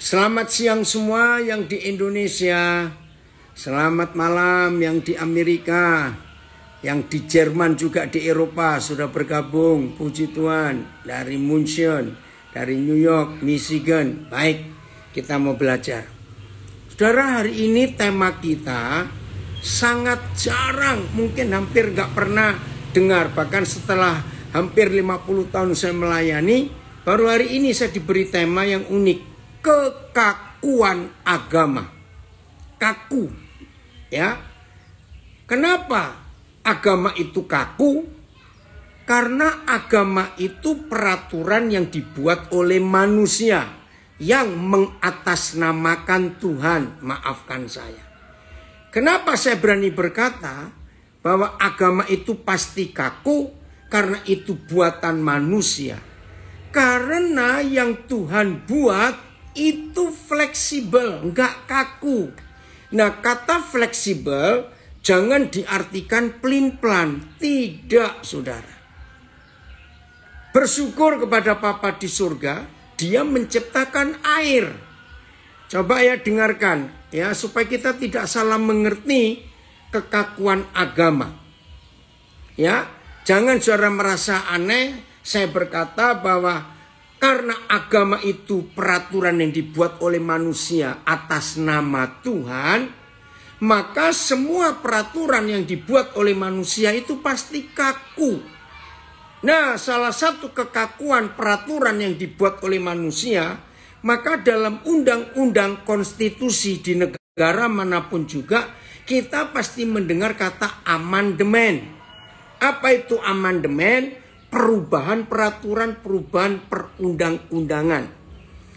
Selamat siang semua yang di Indonesia. Selamat malam yang di Amerika. Yang di Jerman juga di Eropa sudah bergabung. Puji Tuhan. Dari München, dari New York, Michigan. Baik, kita mau belajar. Saudara, hari ini tema kita sangat jarang, mungkin hampir gak pernah dengar. Bahkan setelah hampir 50 tahun saya melayani, baru hari ini saya diberi tema yang unik. Kekakuan agama. Kaku. Ya. Kenapa agama itu kaku? Karena agama itu peraturan yang dibuat oleh manusia yang mengatasnamakan Tuhan. Maafkan saya. Kenapa saya berani berkata bahwa agama itu pasti kaku? Karena itu buatan manusia. Karena yang Tuhan buat itu fleksibel, enggak kaku. Nah, kata fleksibel jangan diartikan pelin-pelan. Tidak, saudara. Bersyukur kepada Bapa di surga, Dia menciptakan air. Coba ya dengarkan, ya, supaya kita tidak salah mengerti kekakuan agama. Ya, jangan saudara merasa aneh saya berkata bahwa karena agama itu peraturan yang dibuat oleh manusia atas nama Tuhan, maka semua peraturan yang dibuat oleh manusia itu pasti kaku. Nah, salah satu kekakuan peraturan yang dibuat oleh manusia, maka dalam undang-undang konstitusi di negara manapun juga, kita pasti mendengar kata amandemen. Apa itu amandemen? Perubahan peraturan, perubahan perundang-undangan.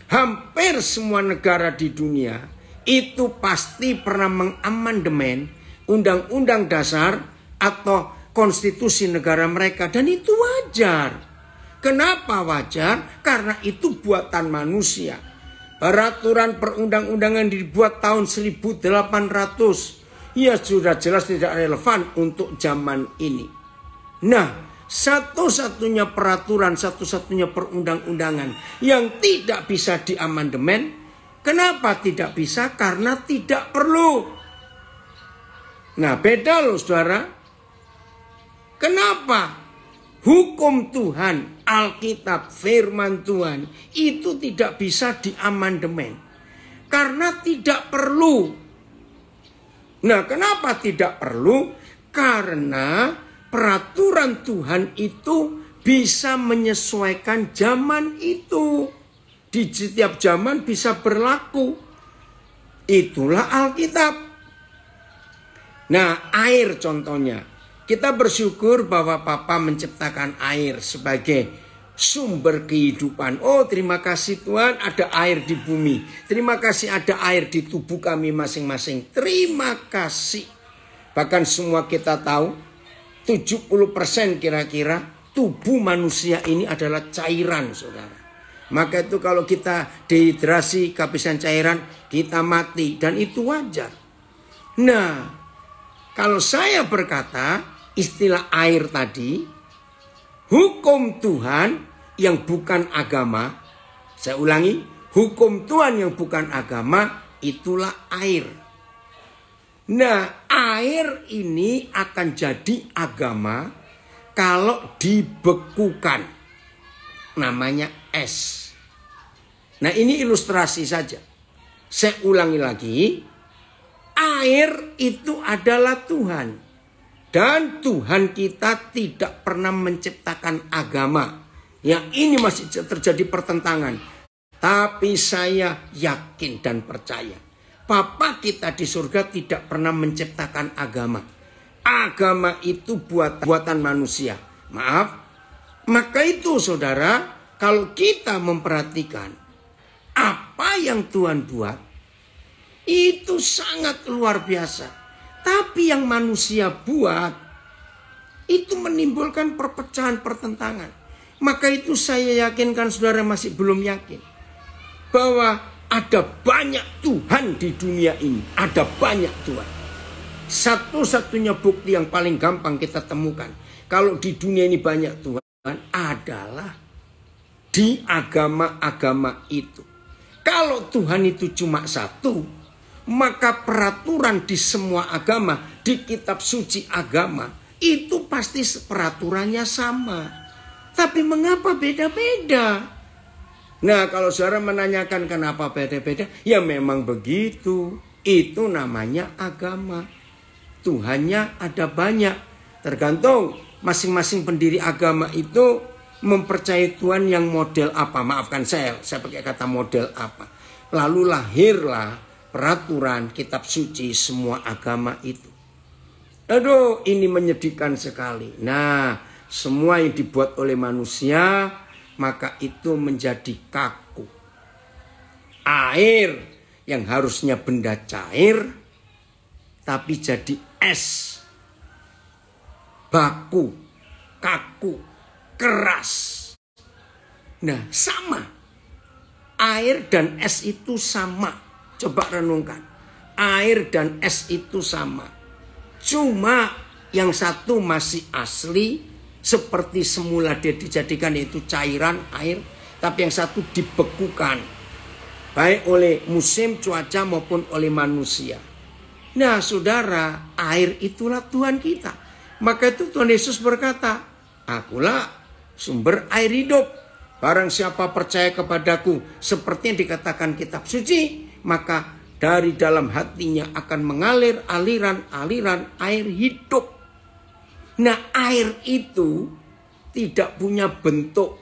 Hampir semua negara di dunia itu pasti pernah mengamandemen undang-undang dasar atau konstitusi negara mereka. Dan itu wajar. Kenapa wajar? Karena itu buatan manusia. Peraturan perundang-undangan dibuat tahun 1800. Ya sudah jelas tidak relevan untuk zaman ini. Nah, satu-satunya peraturan, satu-satunya perundang-undangan yang tidak bisa diamandemen. Kenapa tidak bisa? Karena tidak perlu. Nah, beda loh saudara. Kenapa? Hukum Tuhan, Alkitab, firman Tuhan itu tidak bisa diamandemen. Karena tidak perlu. Nah, kenapa tidak perlu? Karena peraturan Tuhan itu bisa menyesuaikan zaman itu. Di setiap zaman bisa berlaku. Itulah Alkitab. Nah, air contohnya. Kita bersyukur bahwa Bapa menciptakan air sebagai sumber kehidupan. Oh, terima kasih Tuhan ada air di bumi. Terima kasih ada air di tubuh kami masing-masing. Terima kasih. Bahkan semua kita tahu 70% kira-kira tubuh manusia ini adalah cairan, saudara. Maka itu kalau kita dehidrasi, kehabisan cairan, kita mati. Dan itu wajar. Nah, kalau saya berkata istilah air tadi, hukum Tuhan yang bukan agama, saya ulangi, hukum Tuhan yang bukan agama, itulah air. Nah, air ini akan jadi agama kalau dibekukan. Namanya es. Nah, ini ilustrasi saja. Saya ulangi lagi. Air itu adalah Tuhan. Dan Tuhan kita tidak pernah menciptakan agama. Yang ini masih terjadi pertentangan. Tapi saya yakin dan percaya. Bapa kita di surga tidak pernah menciptakan agama. Agama itu buatan manusia. Maaf. Maka itu saudara, kalau kita memperhatikan apa yang Tuhan buat, itu sangat luar biasa. Tapi yang manusia buat, itu menimbulkan perpecahan, pertentangan. Maka itu saya yakinkan saudara masih belum yakin. Bahwa ada banyak Tuhan di dunia ini. Ada banyak Tuhan. Satu-satunya bukti yang paling gampang kita temukan. Kalau di dunia ini banyak Tuhan adalah di agama-agama itu. Kalau Tuhan itu cuma satu, maka peraturan di semua agama, di kitab suci agama, itu pasti peraturannya sama. Tapi mengapa beda-beda? Nah, kalau saudara menanyakan kenapa beda-beda, ya memang begitu. Itu namanya agama. Tuhannya ada banyak. Tergantung masing-masing pendiri agama itu mempercayai Tuhan yang model apa. Maafkan saya pakai kata model apa. Lalu lahirlah peraturan kitab suci semua agama itu. Aduh, ini menyedihkan sekali. Nah, semua yang dibuat oleh manusia, maka itu menjadi kaku. Air yang harusnya benda cair, tapi jadi es. Baku, kaku, keras. Nah, sama. Air dan es itu sama. Coba renungkan. Air dan es itu sama. Cuma yang satu masih asli, seperti semula dia dijadikan, yaitu cairan air. Tapi yang satu dibekukan. Baik oleh musim, cuaca maupun oleh manusia. Nah saudara, air itulah Tuhan kita. Maka itu Tuhan Yesus berkata, akulah sumber air hidup. Barang siapa percaya kepadaku, seperti yang dikatakan kitab suci, maka dari dalam hatinya akan mengalir aliran-aliran air hidup. Nah, air itu tidak punya bentuk.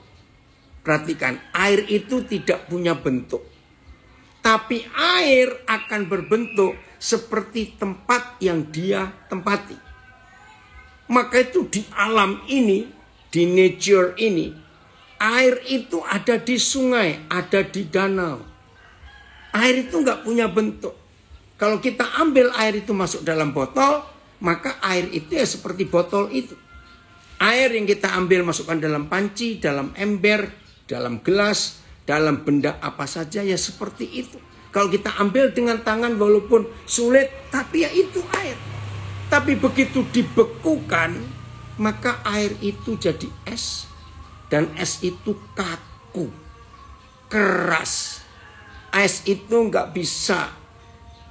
Perhatikan, air itu tidak punya bentuk. Tapi air akan berbentuk seperti tempat yang dia tempati. Maka itu di alam ini, di nature ini, air itu ada di sungai, ada di danau. Air itu nggak punya bentuk. Kalau kita ambil air itu masuk dalam botol, maka air itu ya seperti botol itu. Air yang kita ambil masukkan dalam panci, dalam ember, dalam gelas, dalam benda apa saja ya seperti itu. Kalau kita ambil dengan tangan walaupun sulit, tapi ya itu air. Tapi begitu dibekukan, maka air itu jadi es. Dan es itu kaku, keras. Es itu nggak bisa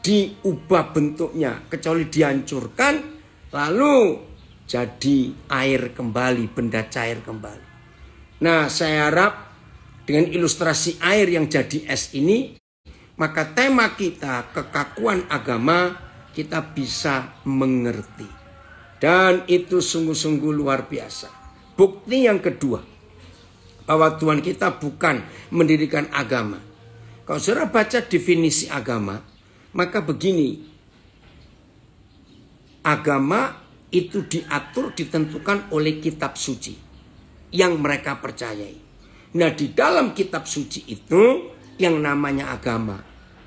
diubah bentuknya, kecuali dihancurkan, lalu jadi air kembali, benda cair kembali. Nah, saya harap dengan ilustrasi air yang jadi es ini, maka tema kita, kekakuan agama, kita bisa mengerti. Dan itu sungguh-sungguh luar biasa. Bukti yang kedua, bahwa Tuhan kita bukan mendirikan agama. Kalau saudara baca definisi agama, maka begini. Agama itu diatur, ditentukan oleh kitab suci yang mereka percayai. Nah, di dalam kitab suci itu yang namanya agama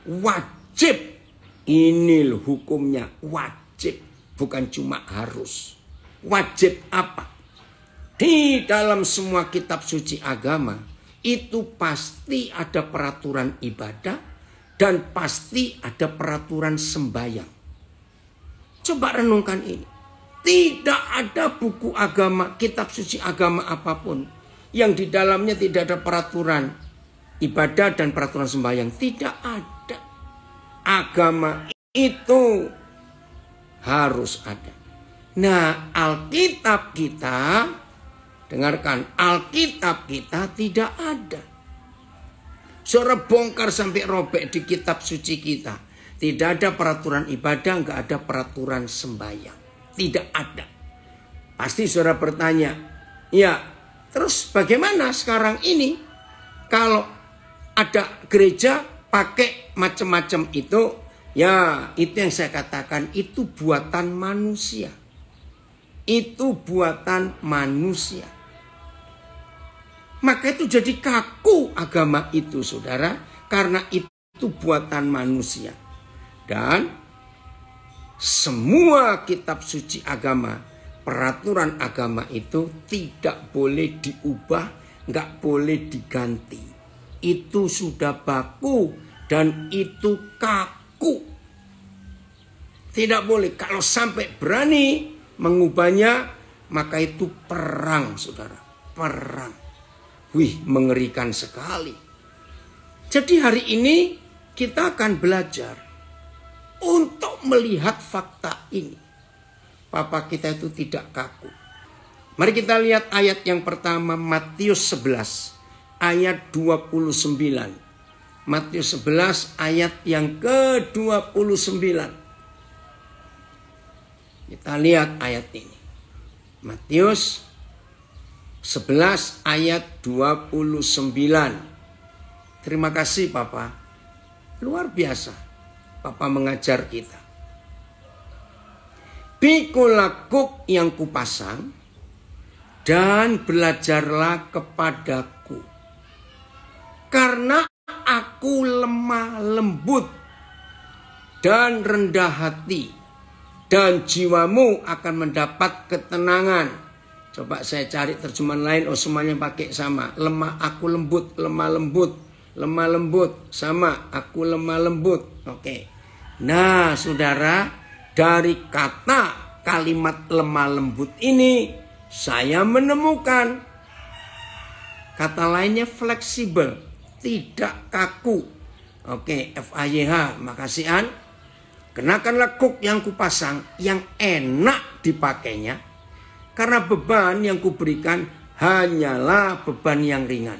wajib. Ini loh hukumnya, wajib, bukan cuma harus. Wajib apa? Di dalam semua kitab suci agama itu pasti ada peraturan ibadah dan pasti ada peraturan sembahyang. Coba renungkan ini. Tidak ada buku agama, kitab suci agama apapun yang di dalamnya tidak ada peraturan ibadah dan peraturan sembahyang. Tidak ada. Agama itu harus ada. Nah, Alkitab kita, dengarkan, Alkitab kita tidak ada. Saudara bongkar sampai robek di kitab suci kita. Tidak ada peraturan ibadah, nggak ada peraturan sembahyang. Tidak ada. Pasti saudara bertanya, ya terus bagaimana sekarang ini? Kalau ada gereja pakai macam-macam itu, ya itu yang saya katakan, itu buatan manusia. Itu buatan manusia. Maka itu jadi kaku agama itu saudara, karena itu buatan manusia. Dan semua kitab suci agama, peraturan agama itu tidak boleh diubah, nggak boleh diganti. Itu sudah baku dan itu kaku. Tidak boleh. Kalau sampai berani mengubahnya, maka itu perang saudara. Perang. Wih, mengerikan sekali. Jadi hari ini kita akan belajar untuk melihat fakta ini. Papa kita itu tidak kaku. Mari kita lihat ayat yang pertama, Matius 11 ayat 29. Matius 11 ayat yang ke-29. Kita lihat ayat ini. Matius 11 ayat 29. Terima kasih Papa. Luar biasa. Papa mengajar kita. Pikulah kuk yang kupasang dan belajarlah kepadaku. Karena aku lemah lembut dan rendah hati, dan jiwamu akan mendapat ketenangan. Coba saya cari terjemahan lain, oh semuanya pakai sama. Lemah, aku lembut, lemah lembut, lemah lembut, sama, aku lemah lembut. Oke. Nah saudara, dari kata kalimat lemah lembut ini, saya menemukan kata lainnya fleksibel, tidak kaku. Oke, FAYH, makasih An. Kenakanlah kuk yang kupasang, yang enak dipakainya, karena beban yang kuberikan hanyalah beban yang ringan.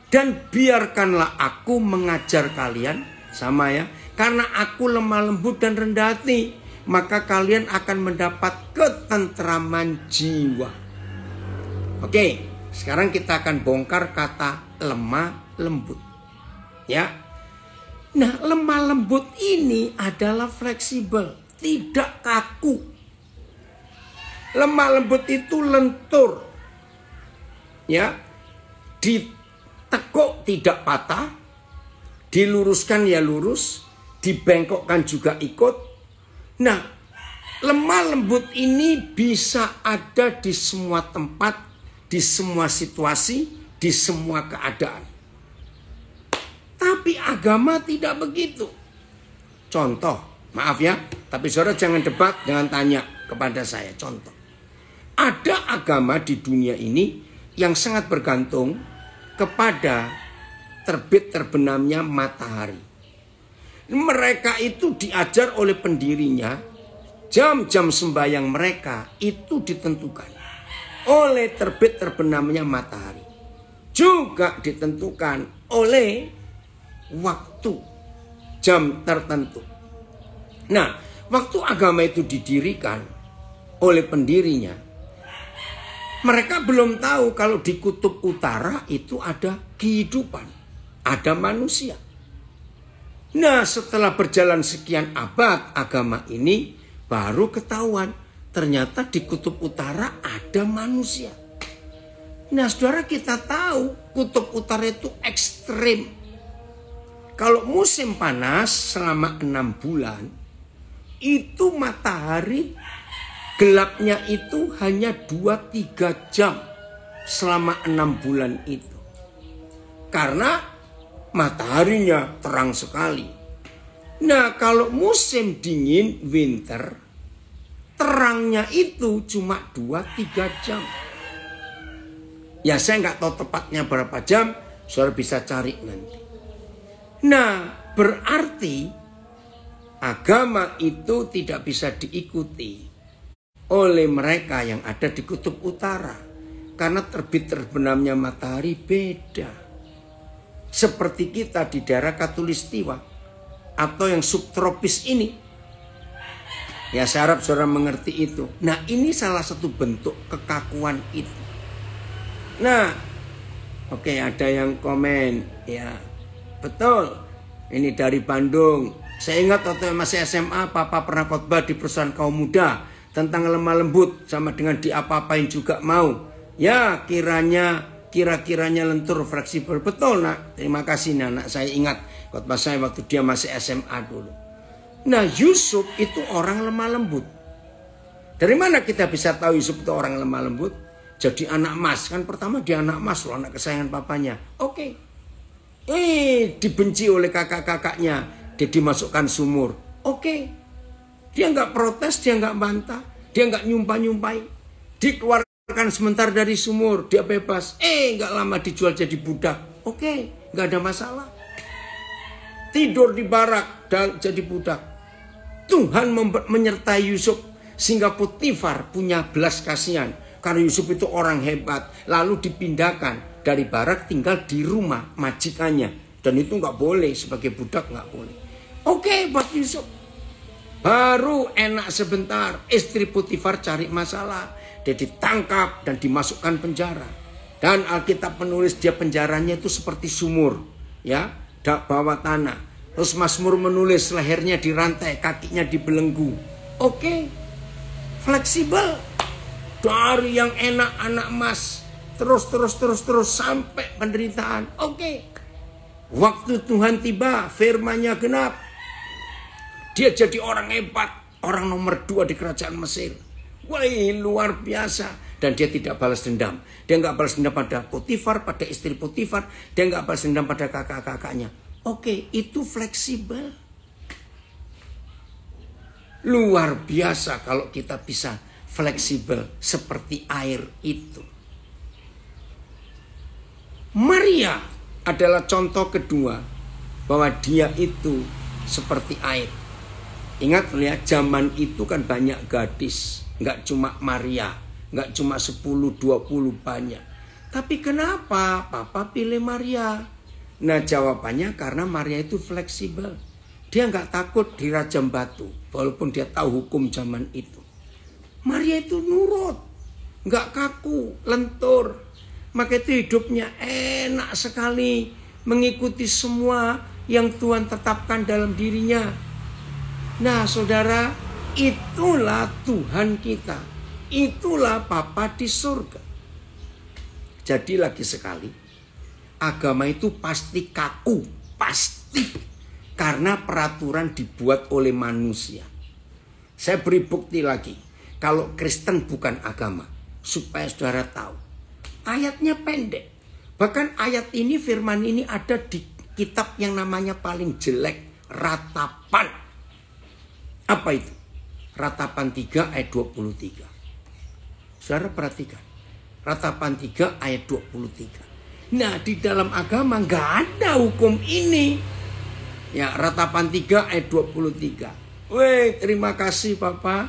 Dan biarkanlah aku mengajar kalian, sama ya, karena aku lemah lembut dan rendah hati, maka kalian akan mendapat ketentraman jiwa. Oke, sekarang kita akan bongkar kata lemah lembut. Ya. Nah, lemah lembut ini adalah fleksibel, tidak kaku. Lemah lembut itu lentur. Ya. Ditekuk tidak patah, diluruskan ya lurus, dibengkokkan juga ikut. Nah, lemah lembut ini bisa ada di semua tempat, di semua situasi, di semua keadaan. Tapi agama tidak begitu. Contoh, maaf ya, tapi saudara jangan debat, jangan tanya kepada saya. Contoh, ada agama di dunia ini yang sangat bergantung kepada terbit terbenamnya matahari. Mereka itu diajar oleh pendirinya, jam-jam sembahyang mereka itu ditentukan oleh terbit terbenamnya matahari. Juga ditentukan oleh waktu, jam tertentu. Nah, waktu agama itu didirikan oleh pendirinya, mereka belum tahu kalau di kutub utara itu ada kehidupan, ada manusia. Nah, setelah berjalan sekian abad agama ini baru ketahuan ternyata di kutub utara ada manusia. Nah, saudara, kita tahu kutub utara itu ekstrim. Kalau musim panas selama 6 bulan, itu matahari gelapnya itu hanya 2-3 jam selama 6 bulan itu. Karena mataharinya terang sekali. Nah, kalau musim dingin, winter, terangnya itu cuma 2-3 jam. Ya, saya nggak tahu tepatnya berapa jam, saudara bisa cari nanti. Nah, berarti agama itu tidak bisa diikuti oleh mereka yang ada di kutub utara. Karena terbit terbenamnya matahari beda. Seperti kita di daerah Khatulistiwa atau yang subtropis ini. Ya, saya harap saudara mengerti itu. Nah, ini salah satu bentuk kekakuan itu. Nah, oke, ada yang komen. Ya, betul. Ini dari Bandung. Saya ingat waktu masih SMA, Papa pernah khotbah di perusahaan kaum muda tentang lemah lembut sama dengan diapa-apain juga mau. Ya, kira-kiranya lentur, fleksibel. Betul, Nak. Terima kasih, Nak. Saya ingat khotbah saya waktu dia masih SMA dulu. Nah, Yusuf itu orang lemah lembut. Dari mana kita bisa tahu Yusuf itu orang lemah lembut? Jadi anak emas. Kan pertama dia anak emas loh, anak kesayangan papanya. Oke. Dibenci oleh kakak-kakaknya. Dia dimasukkan sumur. Oke. Dia nggak protes, dia nggak bantah. Dia nggak nyumpah-nyumpai. Dikeluarkan sebentar dari sumur, dia bebas. Nggak lama dijual jadi budak. Oke, nggak ada masalah. tidur di barak dan jadi budak. Tuhan menyertai Yusuf sehingga Potifar punya belas kasihan. Karena Yusuf itu orang hebat. Lalu dipindahkan dari barak tinggal di rumah majikannya. Dan itu nggak boleh, sebagai budak nggak boleh. Oke, buat Yusuf. Baru enak sebentar, istri Potifar cari masalah. Dia ditangkap dan dimasukkan penjara. Dan Alkitab menulis dia penjaranya itu seperti sumur. Ya, bawah tanah. Terus Mazmur menulis lehernya dirantai, kakinya dibelenggu. Oke, fleksibel. Dari yang enak anak emas. Terus sampai penderitaan. Oke. Waktu Tuhan tiba, firman-Nya genap. Dia jadi orang hebat. Orang nomor 2 di kerajaan Mesir. Wah, luar biasa. Dan dia tidak balas dendam. Dia nggak balas dendam pada Potifar, pada istri Potifar. Dia nggak balas dendam pada kakak-kakaknya. Oke, itu fleksibel. Luar biasa kalau kita bisa fleksibel seperti air itu. Maria adalah contoh kedua bahwa dia itu seperti air. Ingat ya, zaman itu kan banyak gadis. Nggak cuma Maria, nggak cuma 10-20 banyak. Tapi kenapa Papa pilih Maria? Nah jawabannya karena Maria itu fleksibel. Dia nggak takut dirajam batu, walaupun dia tahu hukum zaman itu. Maria itu nurut, nggak kaku, lentur. Maka itu hidupnya enak sekali, mengikuti semua yang Tuhan tetapkan dalam dirinya. Nah saudara, itulah Tuhan kita. Itulah Bapa di surga. Jadi lagi sekali, agama itu pasti kaku, pasti. Karena peraturan dibuat oleh manusia. Saya beri bukti lagi. Kalau Kristen bukan agama. Supaya saudara tahu. Ayatnya pendek. Bahkan ayat ini, firman ini ada di kitab yang namanya paling jelek. Ratapan. Apa itu? Ratapan 3 ayat 23. Saudara perhatikan. Ratapan 3 ayat 23. Nah di dalam agama nggak ada hukum ini. Ya, Ratapan 3 ayat 23. Weh, terima kasih Bapak.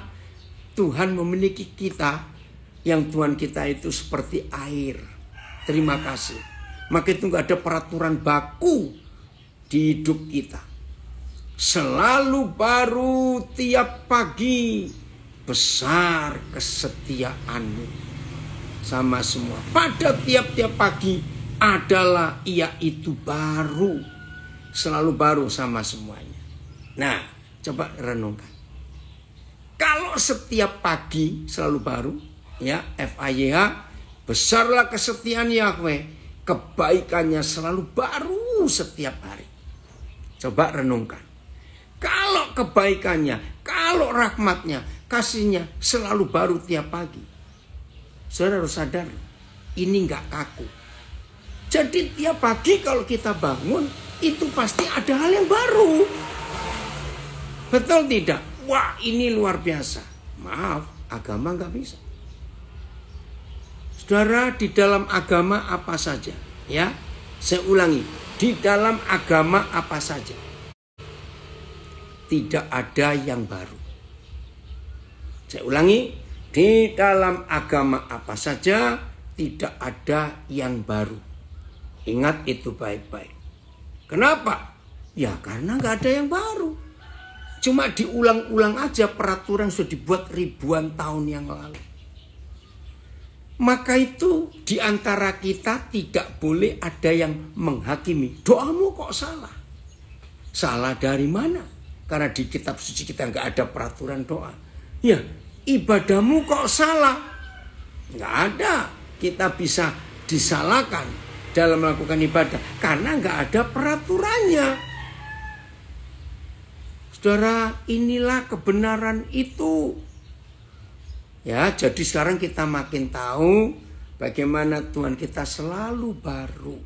Tuhan memiliki kita. Yang Tuhan kita itu seperti air. Terima kasih. Maka itu gak ada peraturan baku di hidup kita. Selalu baru tiap pagi. Besar kesetiaanmu. Sama semua. Pada tiap-tiap pagi adalah ia itu baru. Selalu baru sama semuanya. Nah, coba renungkan. Kalau setiap pagi selalu baru, ya, FAYH, besarlah kesetiaan Yahweh, kebaikannya selalu baru setiap hari. Coba renungkan. Kalau kebaikannya, kalau rahmatnya, kasihnya selalu baru tiap pagi. Saudara harus sadar, ini nggak kaku. Jadi tiap pagi kalau kita bangun, itu pasti ada hal yang baru. Betul tidak? Wah, ini luar biasa. Maaf, agama nggak bisa. Saudara, di dalam agama apa saja? Ya, saya ulangi. Di dalam agama apa saja? Tidak ada yang baru. Saya ulangi. Di dalam agama apa saja, tidak ada yang baru. Ingat itu baik-baik. Kenapa? Ya karena nggak ada yang baru. Cuma diulang-ulang aja peraturan sudah dibuat ribuan tahun yang lalu. Maka itu diantara kita tidak boleh ada yang menghakimi. Doamu kok salah? Salah dari mana? Karena di kitab suci kita nggak ada peraturan doa. Ya, ibadahmu kok salah? Nggak ada. Kita bisa disalahkan dalam melakukan ibadah karena nggak ada peraturannya. Saudara, inilah kebenaran itu. Ya, jadi sekarang kita makin tahu bagaimana Tuhan kita selalu baru.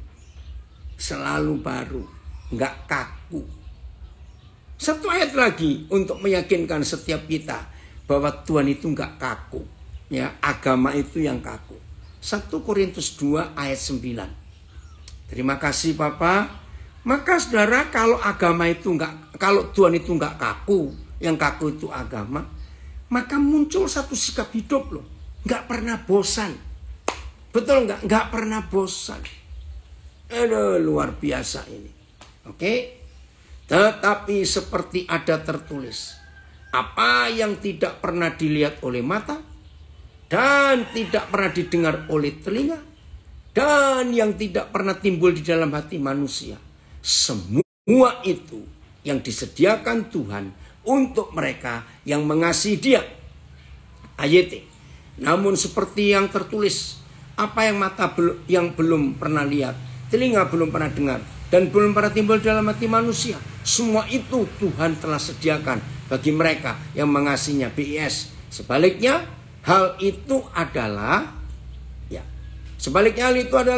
Selalu baru, nggak kaku. Satu ayat lagi untuk meyakinkan setiap kita bahwa Tuhan itu nggak kaku. Ya, agama itu yang kaku. 1 Korintus 2 ayat 9. Terima kasih Bapak. Maka saudara, kalau agama itu kalau Tuhan itu enggak kaku, yang kaku itu agama, maka muncul satu sikap hidup loh, enggak pernah bosan. Betul enggak? Enggak pernah bosan. Aduh, luar biasa ini. Oke? Tetapi seperti ada tertulis, apa yang tidak pernah dilihat oleh mata, dan tidak pernah didengar oleh telinga, dan yang tidak pernah timbul di dalam hati manusia, semua itu yang disediakan Tuhan untuk mereka yang mengasihi Dia. Ayat. Namun seperti yang tertulis, apa yang mata yang belum pernah lihat, telinga belum pernah dengar, dan belum pernah timbul dalam hati manusia, semua itu Tuhan telah sediakan bagi mereka yang mengasihinya. BIS. Sebaliknya hal itu adalah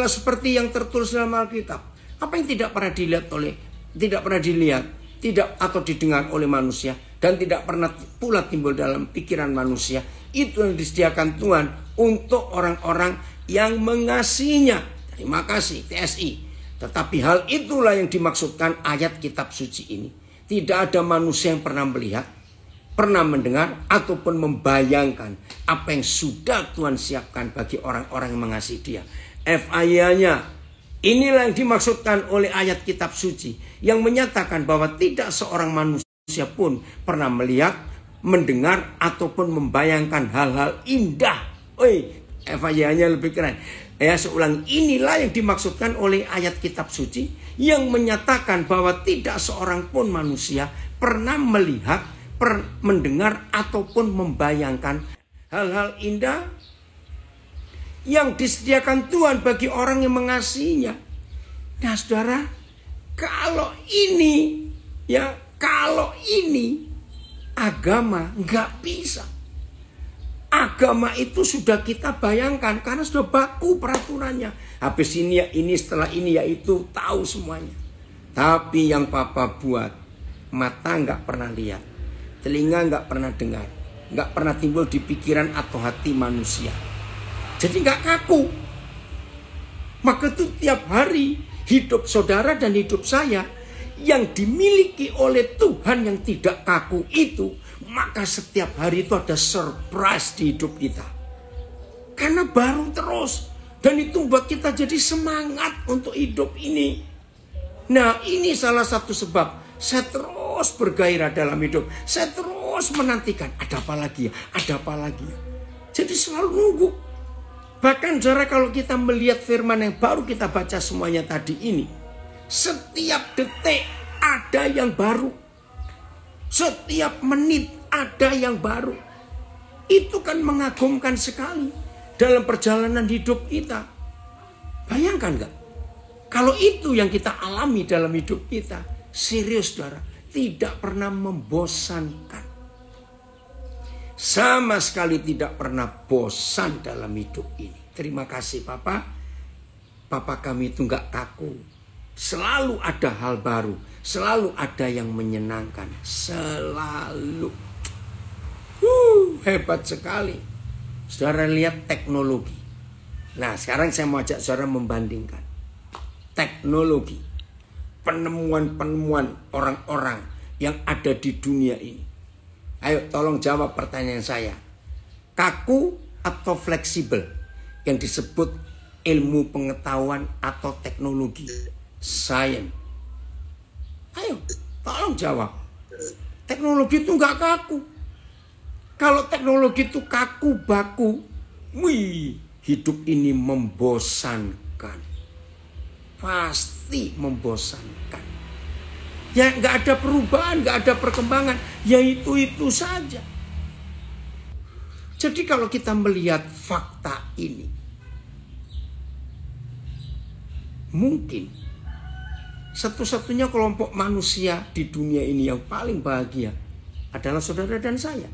seperti yang tertulis dalam Alkitab. Apa yang tidak pernah dilihat, tidak atau didengar oleh manusia, dan tidak pernah pula timbul dalam pikiran manusia, itu yang disediakan Tuhan untuk orang-orang yang mengasihinya. Terima kasih TSI. Tetapi hal itulah yang dimaksudkan ayat kitab suci ini. Tidak ada manusia yang pernah melihat, pernah mendengar, ataupun membayangkan apa yang sudah Tuhan siapkan bagi orang-orang yang mengasihi Dia. FIA-nya, inilah yang dimaksudkan oleh ayat kitab suci, yang menyatakan bahwa tidak seorang manusia pun pernah melihat, mendengar, ataupun membayangkan hal-hal indah. FIA-nya lebih keren. Seulang, inilah yang dimaksudkan oleh ayat kitab suci, yang menyatakan bahwa tidak seorang pun manusia pernah melihat, mendengar, ataupun membayangkan hal-hal indah yang disediakan Tuhan bagi orang yang mengasihinya. Nah saudara, kalau ini agama nggak bisa. Agama itu sudah kita bayangkan karena sudah baku peraturannya. Habis ini ya ini, setelah ini ya itu, tahu semuanya. Tapi yang Papa buat, mata nggak pernah lihat, telinga nggak pernah dengar, nggak pernah timbul di pikiran atau hati manusia. Jadi nggak kaku. Maka itu tiap hari hidup saudara dan hidup saya yang dimiliki oleh Tuhan yang tidak kaku itu, maka setiap hari itu ada surprise di hidup kita. Karena baru terus. Dan itu buat kita jadi semangat untuk hidup ini. Nah ini salah satu sebab saya terus bergairah dalam hidup. Saya terus menantikan, ada apa lagi ya? Ada apa lagi ya? Jadi selalu nunggu. Bahkan saudara, kalau kita melihat firman yang baru kita baca semuanya tadi ini, setiap detik ada yang baru. Setiap menit ada yang baru. Itu kan mengagumkan sekali dalam perjalanan hidup kita. Bayangkan gak? Kalau itu yang kita alami dalam hidup kita, serius saudara, tidak pernah membosankan. Sama sekali tidak pernah bosan dalam hidup ini. Terima kasih Papa. Papa kami itu gak kaku. Selalu ada hal baru. Selalu ada yang menyenangkan. Selalu. Hebat sekali. Saudara lihat teknologi. Nah sekarang saya mau ajak saudara membandingkan. Teknologi. Penemuan-penemuan orang-orang yang ada di dunia ini. Ayo tolong jawab pertanyaan saya. Kaku atau fleksibel? Yang disebut ilmu pengetahuan atau teknologi. Science. Ayo tolong jawab. Teknologi itu nggak kaku. Kalau teknologi itu kaku baku, hidup ini membosankan. Pasti membosankan. Ya nggak ada perubahan, nggak ada perkembangan. Ya itu saja. Jadi kalau kita melihat fakta ini, mungkin satu-satunya kelompok manusia di dunia ini yang paling bahagia adalah saudara dan saya.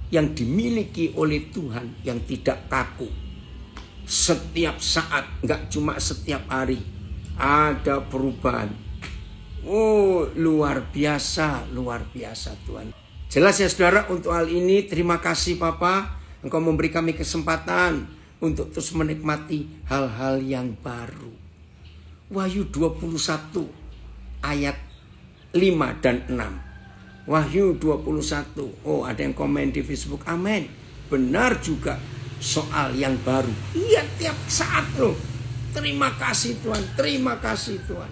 Yang dimiliki oleh Tuhan yang tidak kaku. Setiap saat, nggak cuma setiap hari, ada perubahan. Luar biasa Tuhan. Jelas ya saudara, untuk hal ini terima kasih Papa. Engkau memberi kami kesempatan untuk terus menikmati hal-hal yang baru. Wahyu 21 ayat 5 dan 6. Wahyu 21. Oh, ada yang komen di Facebook. Amin. Benar juga soal yang baru. Iya, tiap saat loh. Terima kasih Tuhan. Terima kasih Tuhan.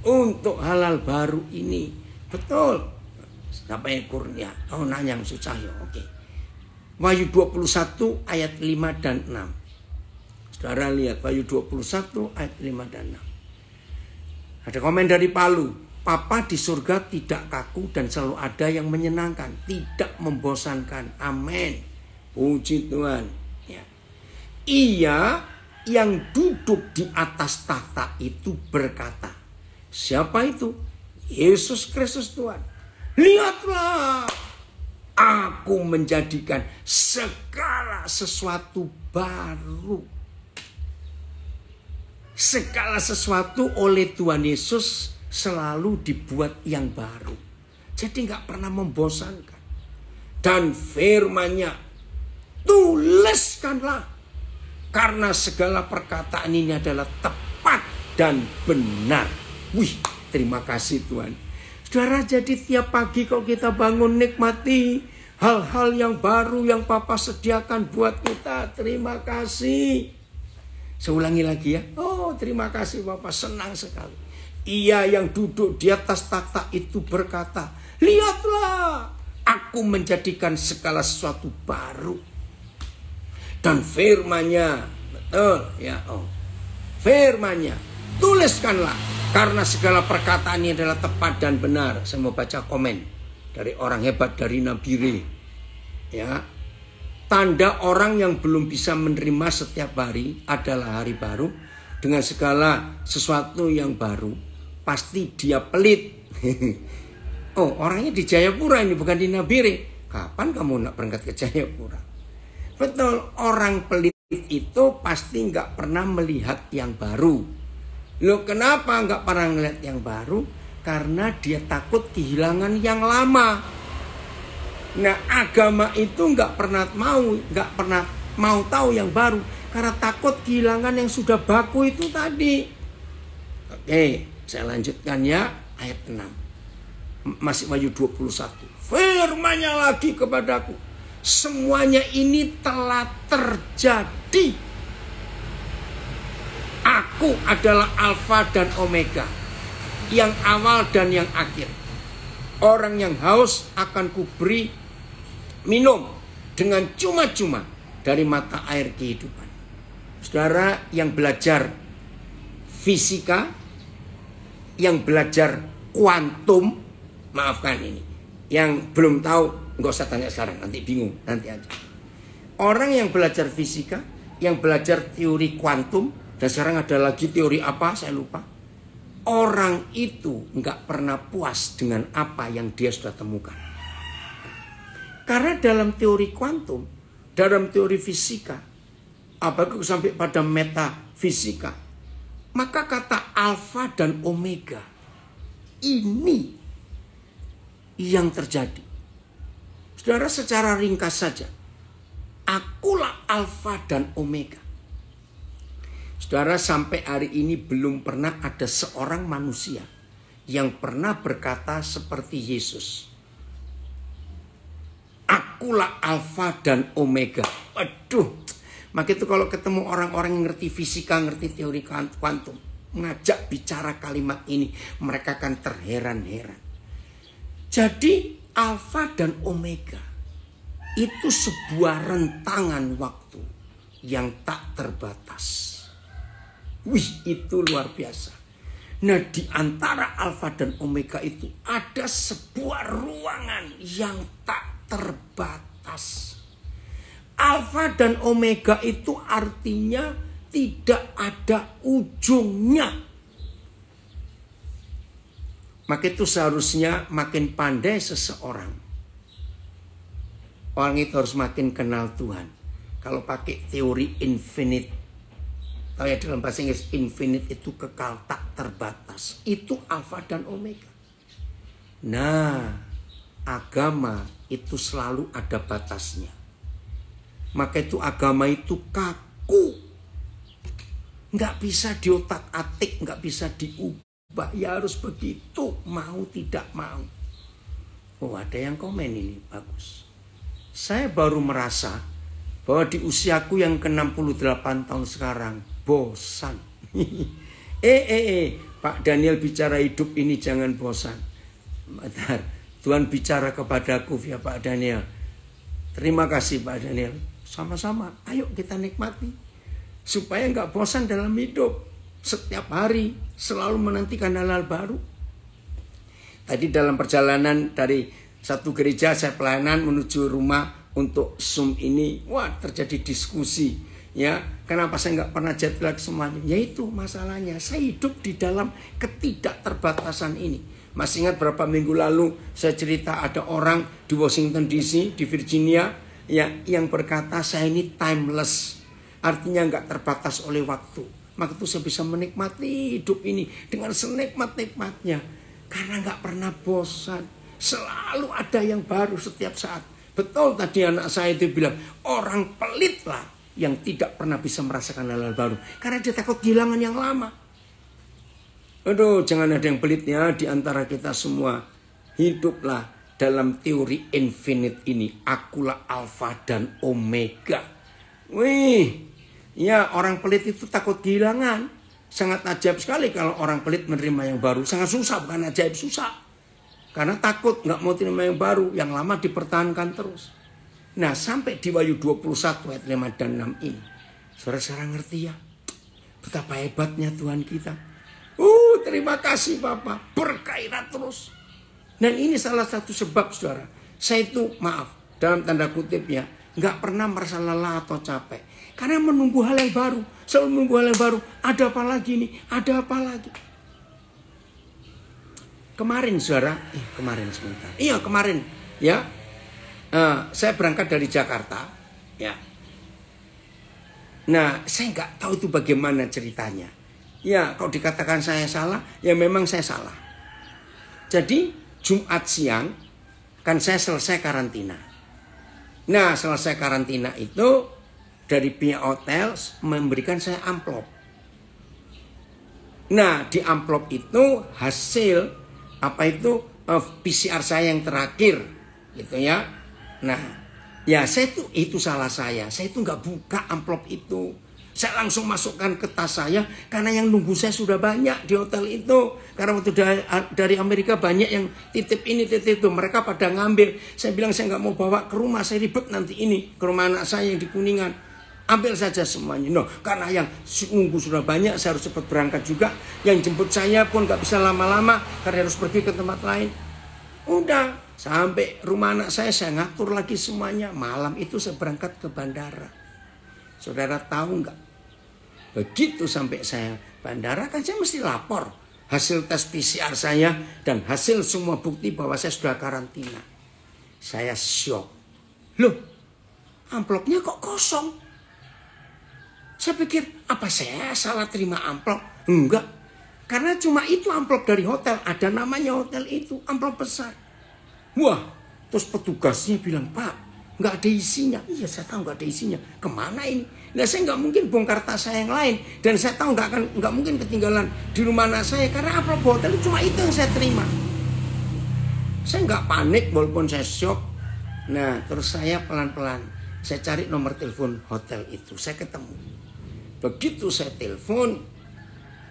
Untuk halal baru ini. Betul. Siapa yang kurnia? Oh, nanya yang susah ya. Oke. Wahyu 21 ayat 5 dan 6. Saudara lihat Wahyu 21 ayat 5 dan 6. Ada komen dari Palu. Papa di surga tidak kaku dan selalu ada yang menyenangkan, tidak membosankan. Amin. Puji Tuhan. Ya. Ia yang duduk di atas tahta itu berkata. Siapa itu? Yesus Kristus Tuhan. Lihatlah, aku menjadikan segala sesuatu baru. Segala sesuatu oleh Tuhan Yesus selalu dibuat yang baru. Jadi nggak pernah membosankan. Dan firman-Nya, tuliskanlah. Karena segala perkataan ini adalah tepat dan benar. Wih, terima kasih Tuhan. Saudara, jadi tiap pagi kalau kita bangun nikmati hal-hal yang baru yang Papa sediakan buat kita. Terima kasih. Saya ulangi lagi ya. Oh, terima kasih Bapak, senang sekali. Ia yang duduk di atas takhta itu berkata, lihatlah, aku menjadikan segala sesuatu baru. Dan firman-Nya, betul ya, firman-Nya, tuliskanlah, karena segala perkataan ini adalah tepat dan benar. Saya mau baca komen dari orang hebat, dari Nabi Re. Ya, tanda orang yang belum bisa menerima setiap hari adalah hari baru dengan segala sesuatu yang baru. Pasti dia pelit. Oh, orangnya di Jayapura ini, bukan di Nabire. Kapan kamu nak berangkat ke Jayapura? Betul, orang pelit itu pasti nggak pernah melihat yang baru. Loh, kenapa nggak pernah melihat yang baru? Karena dia takut kehilangan yang lama. Nah, agama itu nggak pernah mau tahu yang baru, karena takut kehilangan yang sudah baku itu tadi. Oke. Saya lanjutkan ya, ayat 6. Masih Wahyu 21. Firman-Nya lagi kepadaku. Semuanya ini telah terjadi. Aku adalah Alfa dan Omega. Yang awal dan yang akhir. Orang yang haus akan kuberi minum dengan cuma-cuma dari mata air kehidupan. Saudara yang belajar fisika, yang belajar kuantum, maafkan ini, yang belum tahu nggak usah tanya sekarang, nanti bingung, nanti aja. Orang yang belajar fisika, yang belajar teori kuantum, dan sekarang ada lagi teori apa saya lupa. Orang itu nggak pernah puas dengan apa yang dia sudah temukan. Karena dalam teori kuantum, dalam teori fisika, apalagi sampai pada metafisika, maka kata alfa dan omega ini yang terjadi. Saudara, secara ringkas saja, akulah alfa dan omega. Saudara, sampai hari ini belum pernah ada seorang manusia yang pernah berkata seperti Yesus. Akulah alfa dan omega. Aduh. Maka itu kalau ketemu orang-orang yang ngerti fisika, ngerti teori kuantum, ngajak bicara kalimat ini, mereka akan terheran-heran. Jadi alfa dan omega itu sebuah rentangan waktu yang tak terbatas. Wih, itu luar biasa. Nah, di antara alfa dan omega itu ada sebuah ruangan yang tak terbatas. Alfa dan omega itu artinya tidak ada ujungnya. Maka itu seharusnya makin pandai seseorang, orang itu harus makin kenal Tuhan. Kalau pakai teori infinite, kalau ya dalam bahasa Inggris infinite itu kekal, tak terbatas. Itu alfa dan omega. Nah, agama itu selalu ada batasnya. Maka itu agama itu kaku. Nggak bisa diotak-atik, nggak bisa diubah. Pak, ya harus begitu, mau tidak mau. Oh, ada yang komen ini, bagus. Saya baru merasa bahwa di usiaku yang ke-68 tahun sekarang, bosan. Pak Daniel bicara hidup ini jangan bosan. Bentar, Tuhan bicara kepadaku via Pak Daniel. Terima kasih Pak Daniel. Sama-sama, ayo kita nikmati. Supaya nggak bosan dalam hidup. Setiap hari selalu menantikan hal-hal baru. Tadi dalam perjalanan dari satu gereja saya pelayanan menuju rumah untuk Zoom ini, wah terjadi diskusi. Ya, kenapa saya nggak pernah jet lag semuanya? Yaitu masalahnya, saya hidup di dalam ketidakterbatasan ini. Masih ingat berapa minggu lalu saya cerita ada orang di Washington DC, di Virginia, ya, yang berkata saya ini timeless. Artinya nggak terbatas oleh waktu. Maka itu saya bisa menikmati hidup ini dengan senikmat-nikmatnya. Karena nggak pernah bosan. Selalu ada yang baru setiap saat. Betul tadi anak saya itu bilang, orang pelit lah yang tidak pernah bisa merasakan hal-hal baru. Karena dia takut kehilangan yang lama. Aduh, jangan ada yang pelit ya di antara kita semua. Hiduplah dalam teori infinite ini. Akulah alfa dan omega. Wih, ya orang pelit itu takut kehilangan. Sangat ajaib sekali kalau orang pelit menerima yang baru. Sangat susah, bukan ajaib, susah. Karena takut nggak mau terima yang baru, yang lama dipertahankan terus. Nah, sampai di Wahyu 21 ayat 5 dan 6 ini. Saudara-saudara ngerti ya? Betapa hebatnya Tuhan kita. Terima kasih Bapak, bergairah terus. Dan ini salah satu sebab saudara. Saya itu maaf, dalam tanda kutip ya, nggak pernah merasa lelah atau capek. Karena menunggu hal yang baru, selalu menunggu hal yang baru. Ada apa lagi nih? Ada apa lagi? Kemarin saudara, kemarin sebentar. Iya kemarin, ya. Saya berangkat dari Jakarta, ya. Nah, saya nggak tahu itu bagaimana ceritanya. Ya, kalau dikatakan saya salah, ya memang saya salah. Jadi Jumat siang kan saya selesai karantina. Nah, selesai karantina itu dari pihak hotel memberikan saya amplop. Nah, di amplop itu hasil PCR saya yang terakhir, gitu ya. Nah, ya saya itu salah saya. Saya itu nggak buka amplop itu. Saya langsung masukkan ke tas saya karena yang nunggu saya sudah banyak di hotel itu. Karena waktu dari Amerika banyak yang titip ini, titip itu. Mereka pada ngambil. Saya bilang saya nggak mau bawa ke rumah, saya ribet nanti ini. Ke rumah anak saya yang di Kuningan. Ambil saja semuanya. No, karena yang nunggu sudah banyak, saya harus cepat berangkat juga. Yang jemput saya pun nggak bisa lama-lama karena harus pergi ke tempat lain. Udah, sampai rumah anak saya ngatur lagi semuanya. Malam itu saya berangkat ke bandara. Saudara tahu nggak? Begitu sampai saya bandara kan saya mesti lapor hasil tes PCR saya dan hasil semua bukti bahwa saya sudah karantina. Saya syok. Loh, amplopnya kok kosong? Saya pikir, apa saya salah terima amplop? Enggak. Karena cuma itu amplop dari hotel. Ada namanya hotel itu, amplop besar. Wah, terus petugasnya bilang, Pak, nggak ada isinya. Iya, saya tahu nggak ada isinya. Kemana ini? Nah, saya nggak mungkin bongkar tas saya yang lain. Dan saya tahu nggak mungkin ketinggalan di rumah anak saya. Karena amplop hotel itu cuma itu yang saya terima. Saya nggak panik walaupun saya syok. Nah, terus saya pelan-pelan. Saya cari nomor telepon hotel itu. Saya ketemu. Begitu saya telepon,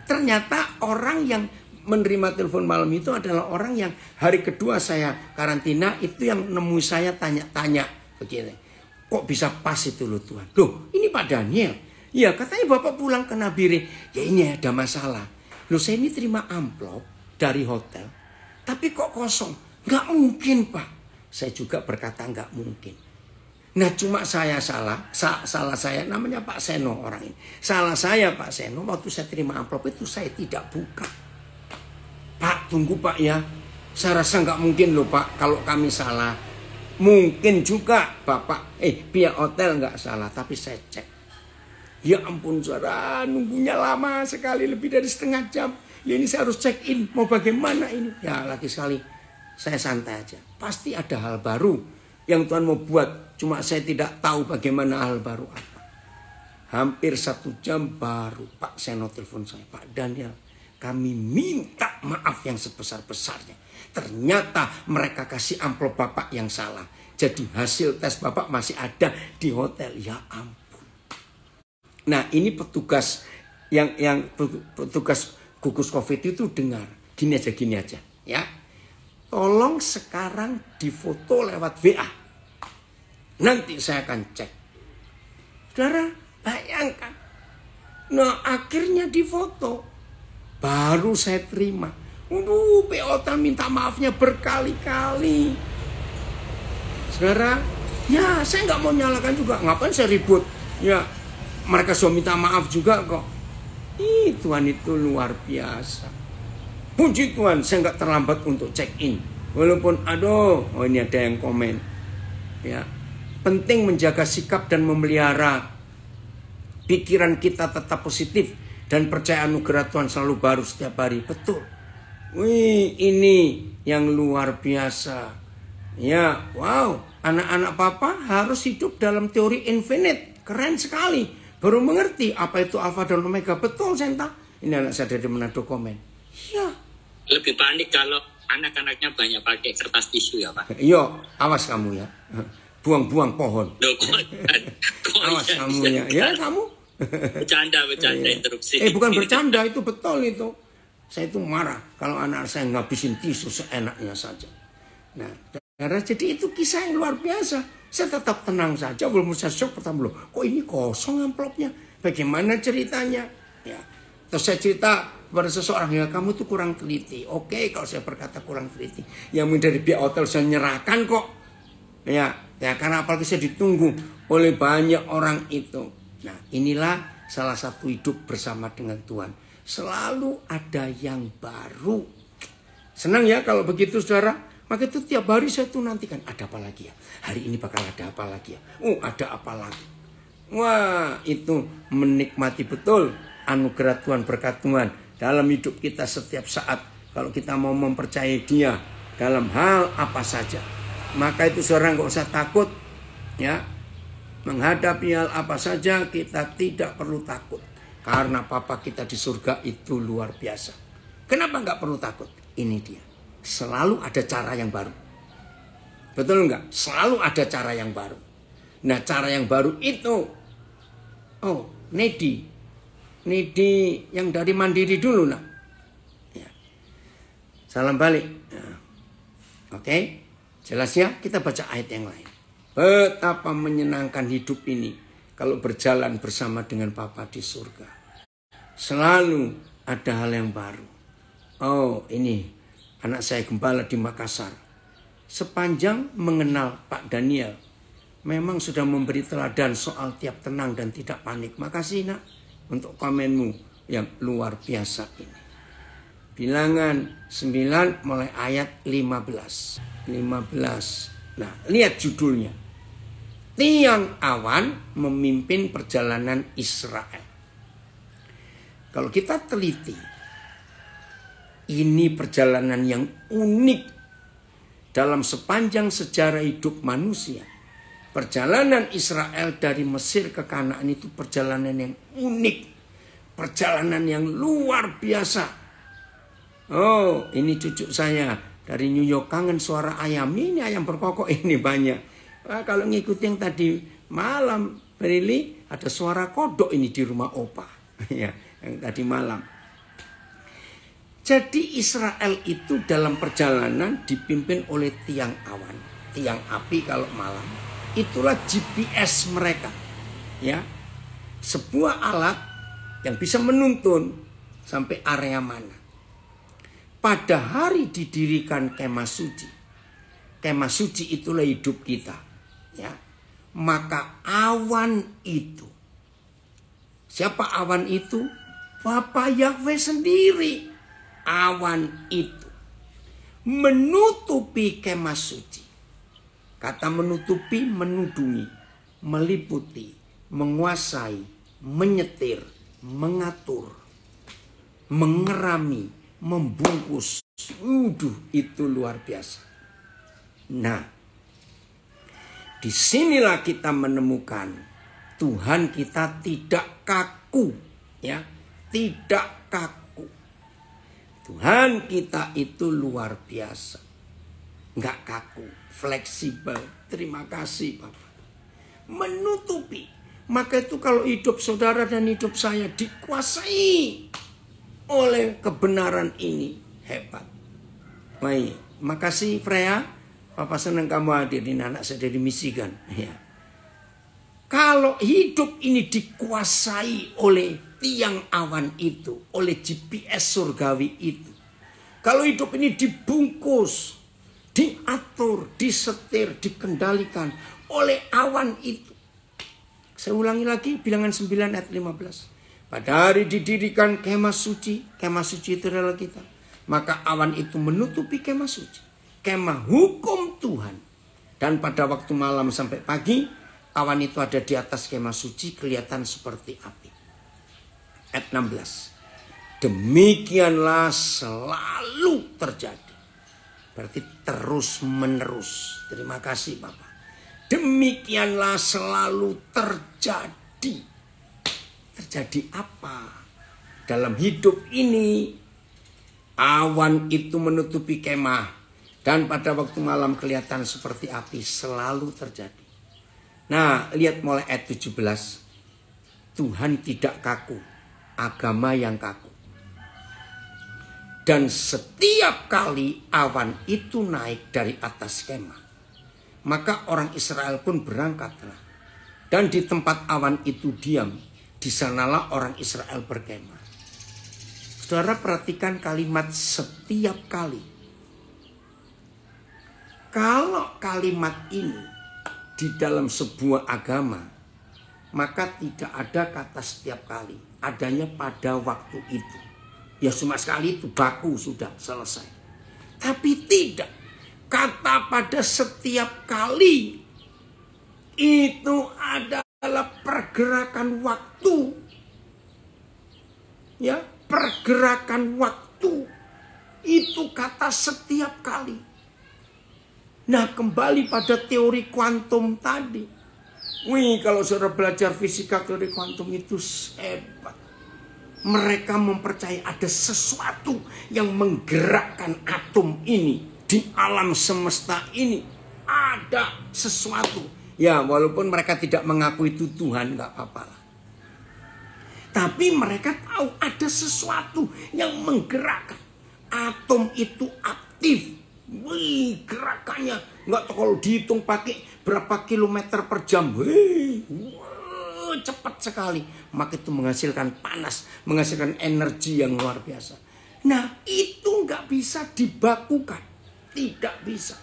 ternyata orang yang menerima telepon malam itu adalah orang yang hari kedua saya karantina itu yang nemui saya tanya-tanya begini. Kok bisa pas itu loh Tuhan? Loh, ini Pak Daniel. Ya, katanya Bapak pulang ke Nabire. Ya ini ada masalah. Loh, saya ini terima amplop dari hotel. Tapi kok kosong? Nggak mungkin Pak. Saya juga berkata nggak mungkin. Nah, cuma saya salah saya, namanya Pak Seno orang ini. Salah saya Pak Seno, waktu saya terima amplop itu saya tidak buka. Pak, tunggu Pak ya. Saya rasa nggak mungkin loh Pak kalau kami salah. Mungkin juga Bapak, pihak hotel nggak salah, tapi saya cek. Ya ampun saudara, nunggunya lama sekali, lebih dari setengah jam. Ya ini saya harus check in, mau bagaimana ini? Ya lagi sekali, saya santai aja. Pasti ada hal baru yang Tuhan mau buat. Cuma saya tidak tahu bagaimana hal baru apa. Hampir 1 jam baru Pak Seno telepon saya. Pak Daniel, kami minta maaf yang sebesar-besarnya. Ternyata mereka kasih amplop Bapak yang salah. Jadi hasil tes Bapak masih ada di hotel. Ya ampun. Nah, ini petugas yang petugas gugus COVID itu dengar. Gini aja ya. Tolong sekarang difoto lewat WA. Nanti saya akan cek. Saudara, bayangkan. Nah, akhirnya difoto. Baru saya terima. Waduh, hotel minta maafnya berkali-kali. Saudara, ya saya nggak mau nyalakan juga. Ngapain saya ribut? Ya, mereka sudah minta maaf juga kok. Tuhan itu luar biasa. Puji Tuhan, saya nggak terlambat untuk check in. Walaupun, ini ada yang komen. Ya, penting menjaga sikap dan memelihara pikiran kita tetap positif dan percaya anugerah Tuhan selalu baru setiap hari. Betul. Wih, ini yang luar biasa. Ya, wow. Anak-anak Papa harus hidup dalam teori infinite. Keren sekali. Baru mengerti apa itu alfa dan omega. Betul, Senta. Ini anak saya dari Manado komen. Ya. Lebih panik kalau anak-anaknya banyak pakai kertas tisu ya, Pak. Yo, awas kamu ya. Buang-buang pohon. Awas kamu ya. Ya, kamu. Bercanda interupsi. Bukan bercanda, itu betul itu. Saya itu marah kalau anak saya ngabisin tisu seenaknya saja. Nah, jadi itu kisah yang luar biasa. Saya tetap tenang saja, belum saya shock pertama. Kok ini kosong amplopnya? Bagaimana ceritanya? Ya. Terus saya cerita kepada seseorang, ya kamu tuh kurang teliti. Oke, kalau saya berkata kurang teliti. Yang dari pihak hotel saya nyerahkan kok. Ya, karena apalagi saya ditunggu oleh banyak orang itu. Nah, inilah salah satu hidup bersama dengan Tuhan. Selalu ada yang baru. Senang ya kalau begitu, saudara. Maka itu tiap hari saya tuh nantikan. Ada apa lagi ya? Hari ini bakal ada apa lagi ya? Ada apa lagi? Wah, itu menikmati betul anugerah Tuhan, berkat Tuhan dalam hidup kita setiap saat. Kalau kita mau mempercayai Dia dalam hal apa saja, maka itu saudara nggak usah takut. Ya, menghadapi hal apa saja kita tidak perlu takut. Karena Papa kita di surga itu luar biasa. Kenapa nggak perlu takut? Ini dia. Selalu ada cara yang baru. Betul nggak? Selalu ada cara yang baru. Nah, cara yang baru itu. Nedi yang dari Mandiri dulu nak. Ya. Salam balik. Nah. Oke. Jelas ya? Kita baca ayat yang lain. Betapa menyenangkan hidup ini kalau berjalan bersama dengan Papa di surga. Selalu ada hal yang baru. Ini anak saya gembala di Makassar. Sepanjang mengenal Pak Daniel, memang sudah memberi teladan soal tiap tenang dan tidak panik. Makasih nak untuk komenmu yang luar biasa ini. Bilangan 9 mulai ayat 15. Nah, lihat judulnya. Tiang awan memimpin perjalanan Israel. Kalau kita teliti, ini perjalanan yang unik dalam sepanjang sejarah hidup manusia. Perjalanan Israel dari Mesir ke Kanaan itu perjalanan yang unik. Perjalanan yang luar biasa. Ini cucu saya dari New York, kangen suara ayam. Ini ayam berkokok, ini banyak. Kalau ngikutin yang tadi malam, Brili, ada suara kodok ini di rumah Opa. Ya, yang tadi malam. Jadi Israel itu dalam perjalanan dipimpin oleh tiang awan, tiang api kalau malam. Itulah GPS mereka. Ya. Sebuah alat yang bisa menuntun sampai area mana. Pada hari didirikan kemah suci. Kemah suci itulah hidup kita. Ya. Maka awan itu. Siapa awan itu? Bapa Yahweh sendiri. Awan itu menutupi kemah suci. Kata menutupi, menudungi, meliputi, menguasai, menyetir, mengatur, mengerami, membungkus. Itu luar biasa. Nah, disinilah kita menemukan Tuhan kita tidak kaku, ya, tidak kaku. Tuhan kita itu luar biasa. Nggak kaku, fleksibel. Terima kasih Bapak. Menutupi. Maka itu kalau hidup saudara dan hidup saya dikuasai oleh kebenaran ini, hebat. Baik, makasih Freya. Papa senang kamu hadirin, anak saya dari Michigan. Ya. Kalau hidup ini dikuasai oleh tiang awan itu, oleh GPS surgawi itu. Kalau hidup ini dibungkus, diatur, disetir, dikendalikan oleh awan itu. Saya ulangi lagi bilangan 9 ayat 15. Pada hari didirikan kemah suci itu adalah kita. Maka awan itu menutupi kemah suci, kemah hukum Tuhan. Dan pada waktu malam sampai pagi, awan itu ada di atas kemah suci, kelihatan seperti api. Ayat 16. Demikianlah selalu terjadi. Berarti terus menerus. Terima kasih Bapak. Demikianlah selalu terjadi. Terjadi apa? Dalam hidup ini, awan itu menutupi kemah. Dan pada waktu malam kelihatan seperti api, selalu terjadi. Nah, lihat mulai ayat 17. Tuhan tidak kaku, agama yang kaku. Dan setiap kali awan itu naik dari atas kemah, maka orang Israel pun berangkatlah. Dan di tempat awan itu diam, di sanalah orang Israel berkemah. Saudara perhatikan kalimat setiap kali. Kalau kalimat ini di dalam sebuah agama, maka tidak ada kata setiap kali. Adanya pada waktu itu. Ya cuma sekali itu baku sudah selesai. Tapi tidak. Kata pada setiap kali itu adalah pergerakan waktu. Ya, pergerakan waktu. Itu kata setiap kali. Nah, kembali pada teori kuantum tadi. Wih, kalau saudara belajar fisika teori kuantum itu hebat. Mereka mempercayai ada sesuatu yang menggerakkan atom ini. Di alam semesta ini ada sesuatu. Ya, walaupun mereka tidak mengaku itu Tuhan, nggak apa-apa. Tapi mereka tahu ada sesuatu yang menggerakkan. Atom itu aktif. Wih, gerakannya nggak tahu kalau dihitung pakai berapa kilometer per jam. Wih, cepat sekali. Maka itu menghasilkan panas, menghasilkan energi yang luar biasa. Nah, itu nggak bisa dibakukan. Tidak bisa.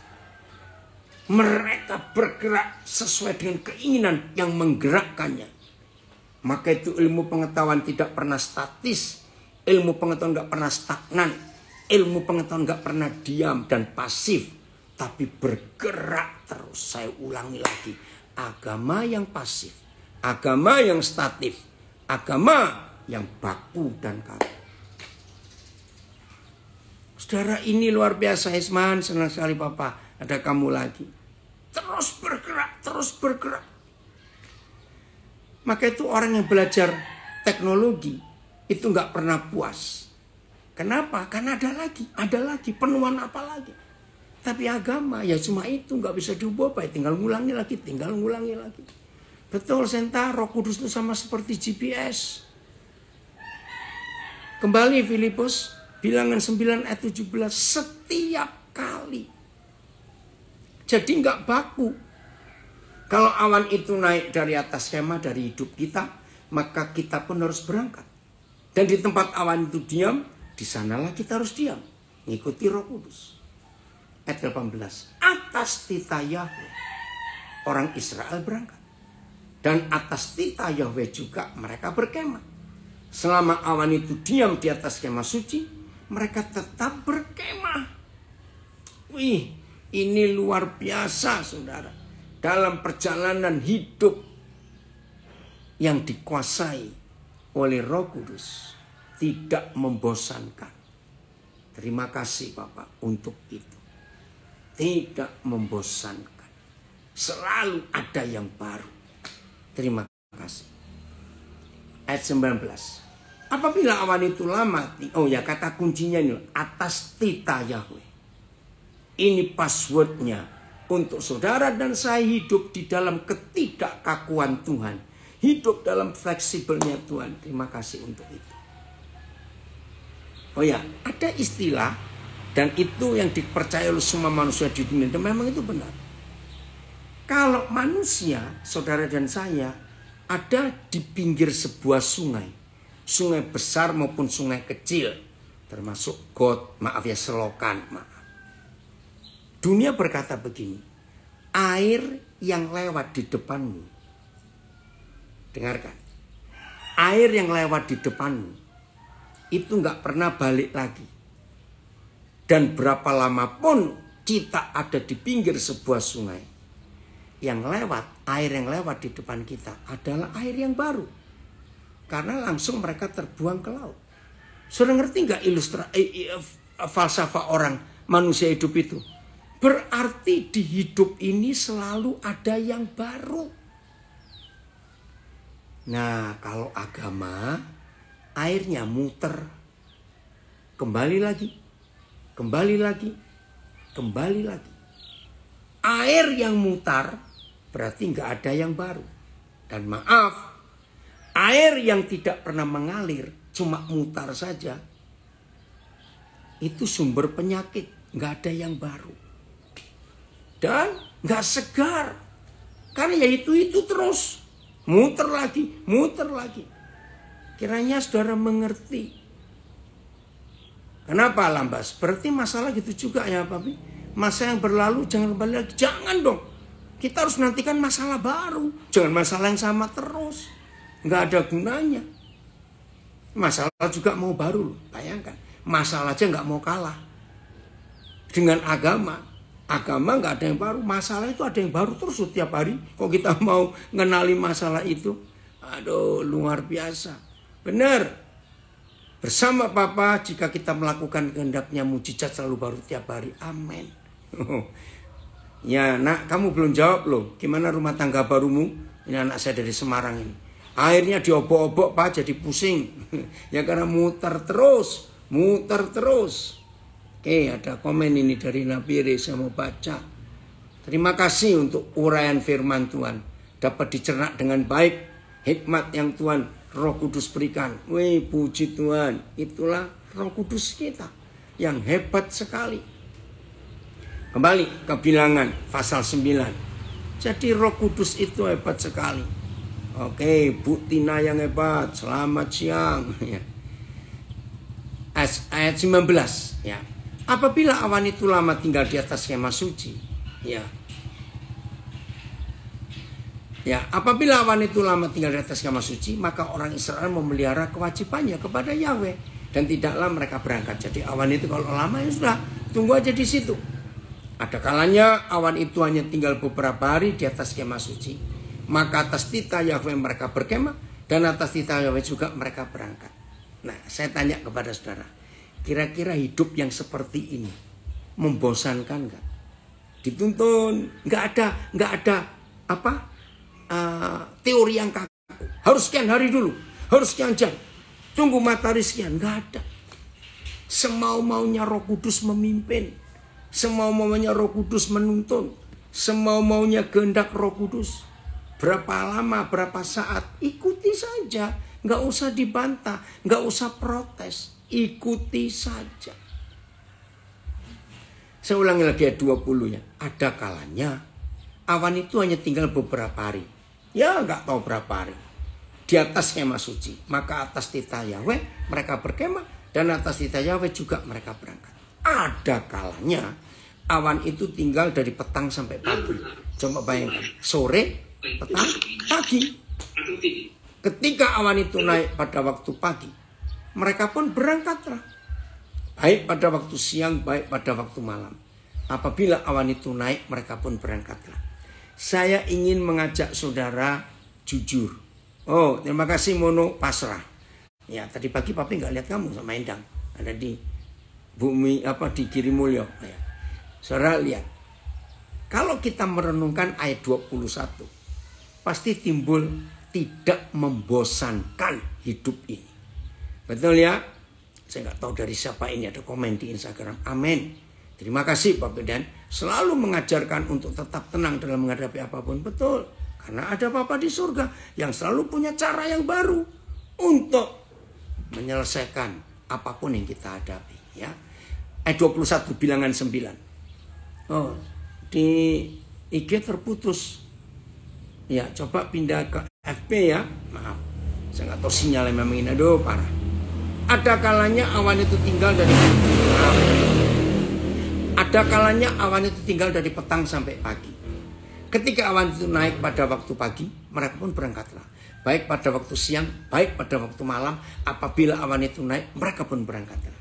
Mereka bergerak sesuai dengan keinginan yang menggerakkannya. Maka itu ilmu pengetahuan tidak pernah statis. Ilmu pengetahuan nggak pernah stagnan. Ilmu pengetahuan nggak pernah diam dan pasif. Tapi bergerak terus. Saya ulangi lagi. Agama yang pasif. Agama yang statif. Agama yang baku dan kaku. Saudara, ini luar biasa. Isman, senang sekali Papa ada kamu lagi. Terus bergerak, terus bergerak. Maka itu orang yang belajar teknologi itu nggak pernah puas. Kenapa? Karena ada lagi, penuhan apa lagi. Tapi agama ya cuma itu, nggak bisa diubah, tinggal ngulangi lagi. Betul, Senta, Roh Kudus itu sama seperti GPS. Kembali Filipus. Bilangan 9 ayat 17, setiap kali. Jadi nggak baku. Kalau awan itu naik dari atas kemah, dari hidup kita, maka kita pun harus berangkat. Dan di tempat awan itu diam, di sanalah kita harus diam. Ngikuti Roh Kudus. Ayat 18. Atas titah Yahweh, orang Israel berangkat. Dan atas titah Yahweh juga mereka berkemah. Selama awan itu diam di atas kemah suci, mereka tetap berkemah. Wih, ini luar biasa saudara. Dalam perjalanan hidup yang dikuasai oleh Roh Kudus, tidak membosankan. Terima kasih Bapak untuk itu. Tidak membosankan. Selalu ada yang baru. Terima kasih. Ayat 19. Apabila awan itu lama, oh ya kata kuncinya ini, atas tita Yahweh. Ini passwordnya untuk saudara dan saya hidup di dalam ketidakkakuan Tuhan. Hidup dalam fleksibelnya Tuhan. Terima kasih untuk itu. Oh ya, ada istilah dan itu yang dipercaya oleh semua manusia di dunia. Dan memang itu benar. Kalau manusia, saudara dan saya, ada di pinggir sebuah sungai. Sungai besar maupun sungai kecil. Termasuk selokan. Dunia berkata begini. Air yang lewat di depanmu. Dengarkan. Air yang lewat di depanmu. Itu gak pernah balik lagi. Dan berapa lama pun kita ada di pinggir sebuah sungai. Air yang lewat di depan kita adalah air yang baru. Karena langsung mereka terbuang ke laut. Sudah ngerti nggak falsafah orang manusia hidup itu? Berarti di hidup ini selalu ada yang baru. Nah, kalau agama, airnya muter. Kembali lagi. Kembali lagi. Kembali lagi. Air yang mutar berarti nggak ada yang baru. Dan maaf, air yang tidak pernah mengalir, cuma mutar saja, itu sumber penyakit. Nggak ada yang baru. Dan nggak segar. Karena ya itu terus. Muter lagi, muter lagi. Kiranya saudara mengerti. Kenapa lambas? Berarti masalah gitu juga ya Papi. Masa yang berlalu jangan kembali lagi. Jangan dong. Kita harus nantikan masalah baru. Jangan masalah yang sama terus. Nggak ada gunanya. Masalah juga mau baru loh. Bayangkan. Masalah aja nggak mau kalah. Dengan agama. Agama nggak ada yang baru. Masalah itu ada yang baru terus setiap hari. Kok kita mau ngenali masalah itu? Aduh, luar biasa. Benar. Bersama Papa, jika kita melakukan kehendaknya, mujizat selalu baru tiap hari. Amin. Ya nak, kamu belum jawab loh. Gimana rumah tangga barumu? Ini anak saya dari Semarang ini. Airnya diobok-obok Pak, jadi pusing. Ya karena muter terus. Muter terus. Oke, ada komen ini dari Nabire, saya mau baca. Terima kasih untuk uraian firman Tuhan. Dapat dicerna dengan baik. Hikmat yang Tuhan Roh Kudus berikan. Wih, puji Tuhan. Itulah Roh Kudus kita. Yang hebat sekali. Kembali ke Bilangan pasal 9. Jadi Roh Kudus itu hebat sekali. Oke, Bu Tina yang hebat. Selamat siang. Ayat 19. Ya. Apabila awan itu lama tinggal di atas kemah suci. Ya. Ya, apabila awan itu lama tinggal di atas kemah suci, maka orang Israel memelihara kewajibannya kepada Yahweh. Dan tidaklah mereka berangkat. Jadi awan itu kalau lama ya sudah, tunggu aja di situ. Ada kalanya awan itu hanya tinggal beberapa hari di atas kemah suci. Maka atas titah Yahweh mereka berkemah. Dan atas titah Yahweh juga mereka berangkat. Nah, saya tanya kepada saudara. Kira-kira hidup yang seperti ini membosankan gak? Dituntun. Gak ada teori yang kaku. Harus sekian hari dulu. Harus sekian jam. Tunggu matahari sekian. Gak ada. Semau-maunya Roh Kudus memimpin. Semau-maunya Roh Kudus menuntun. Semau-maunya kehendak Roh Kudus. Berapa lama, berapa saat. Ikuti saja. Gak usah dibantah. Gak usah protes. Ikuti saja. Saya ulangi lagi ayat 20 ya. Ada kalanya awan itu hanya tinggal beberapa hari. Ya gak tahu berapa hari. Di atas kemah suci. Maka atas titah Yahweh mereka berkemah. Dan atas titah Yahweh juga mereka berangkat. Ada kalanya awan itu tinggal dari petang sampai pagi. Coba bayangkan. Sore, petang, pagi. Ketika awan itu naik pada waktu pagi, mereka pun berangkatlah. Baik pada waktu siang, baik pada waktu malam. Apabila awan itu naik, mereka pun berangkatlah. Saya ingin mengajak saudara jujur. Oh, terima kasih Mono pasrah. Ya, tadi pagi Papi nggak lihat kamu sama Endang. Ada di bumi di Girimulyo. Ya. Saudara lihat. Kalau kita merenungkan ayat 21, pasti timbul tidak membosankan hidup ini. Betul ya? Saya nggak tahu dari siapa ini, ada komen di Instagram. Amin. Terima kasih Pak Pedan. Selalu mengajarkan untuk tetap tenang dalam menghadapi apapun. Betul. Karena ada Papa di surga yang selalu punya cara yang baru untuk menyelesaikan apapun yang kita hadapi. Ya. Ayat 21 bilangan 9. Oh, di IG terputus. Ya, coba pindah ke FB ya. Maaf, saya nggak tahu sinyalnya memang ini. Aduh, parah. Ada kalanya awan itu tinggal dari Ada kalanya awan itu tinggal dari petang sampai pagi. Ketika awan itu naik pada waktu pagi, mereka pun berangkatlah. Baik pada waktu siang, baik pada waktu malam, apabila awan itu naik, mereka pun berangkatlah.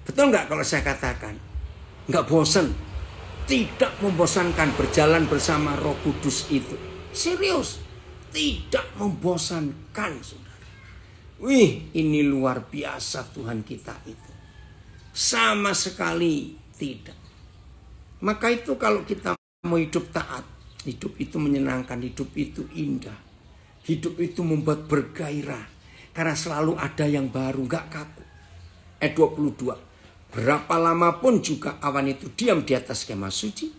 Betul nggak kalau saya katakan? Nggak bosan. Tidak membosankan berjalan bersama Roh Kudus itu. Serius. Tidak membosankan, saudara. Wih, ini luar biasa Tuhan kita itu. Sama sekali tidak. Maka itu kalau kita mau hidup taat, hidup itu menyenangkan, hidup itu indah. Hidup itu membuat bergairah. Karena selalu ada yang baru, gak kaku. Ayat 22. Berapa lama pun juga awan itu diam di atas kemah suci.